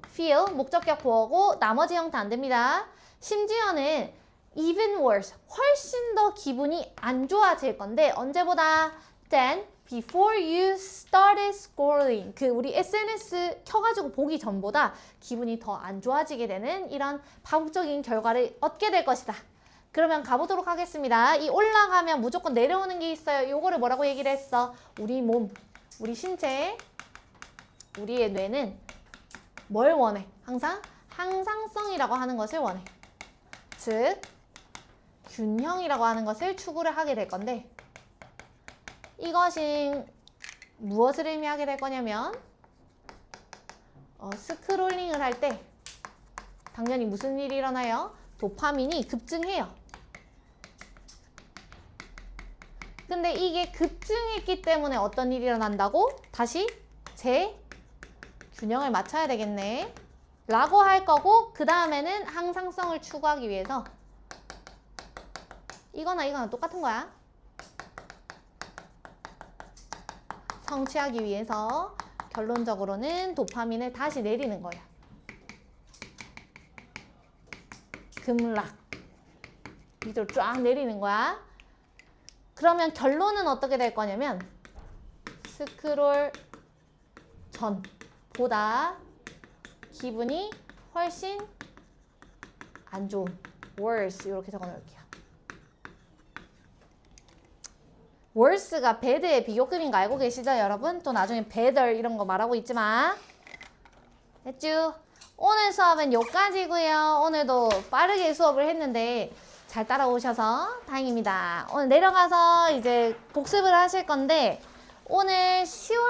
feel, 목적격 보어고 나머지 형태 안 됩니다. 심지어는 even worse, 훨씬 더 기분이 안 좋아질 건데 언제보다? Then before you started scrolling, 우리 SNS 켜가지고 보기 전보다 기분이 더 안 좋아지게 되는 이런 반복적인 결과를 얻게 될 것이다. 그러면 가보도록 하겠습니다. 이 올라가면 무조건 내려오는 게 있어요. 요거를 뭐라고 얘기를 했어? 우리 몸, 우리 신체, 우리의 뇌는 뭘 원해? 항상 항상성이라고 하는 것을 원해. 즉, 균형이라고 하는 것을 추구를 하게 될 건데 이것이 무엇을 의미하게 될 거냐면 스크롤링을 할 때 당연히 무슨 일이 일어나요? 도파민이 급증해요. 근데 이게 급증했기 때문에 어떤 일이 일어난다고? 다시 균형을 맞춰야 되겠네 라고 할 거고, 그 다음에는 항상성을 추구하기 위해서 이거나 똑같은 거야. 성취하기 위해서 결론적으로는 도파민을 다시 내리는 거야. 급락 밑으로 쫙 내리는 거야. 그러면 결론은 어떻게 될 거냐면 스크롤 전보다 기분이 훨씬 안 좋은 worse, 이렇게 적어 놓을게요. worse가 bad의 비교급인 거 알고 계시죠, 여러분? 또 나중에 better 이런 거 말하고 있지만. 됐죠? 오늘 수업은 여기까지고요. 오늘도 빠르게 수업을 했는데 잘 따라오셔서 다행입니다. 오늘 내려가서 이제 복습을 하실 건데 오늘 10월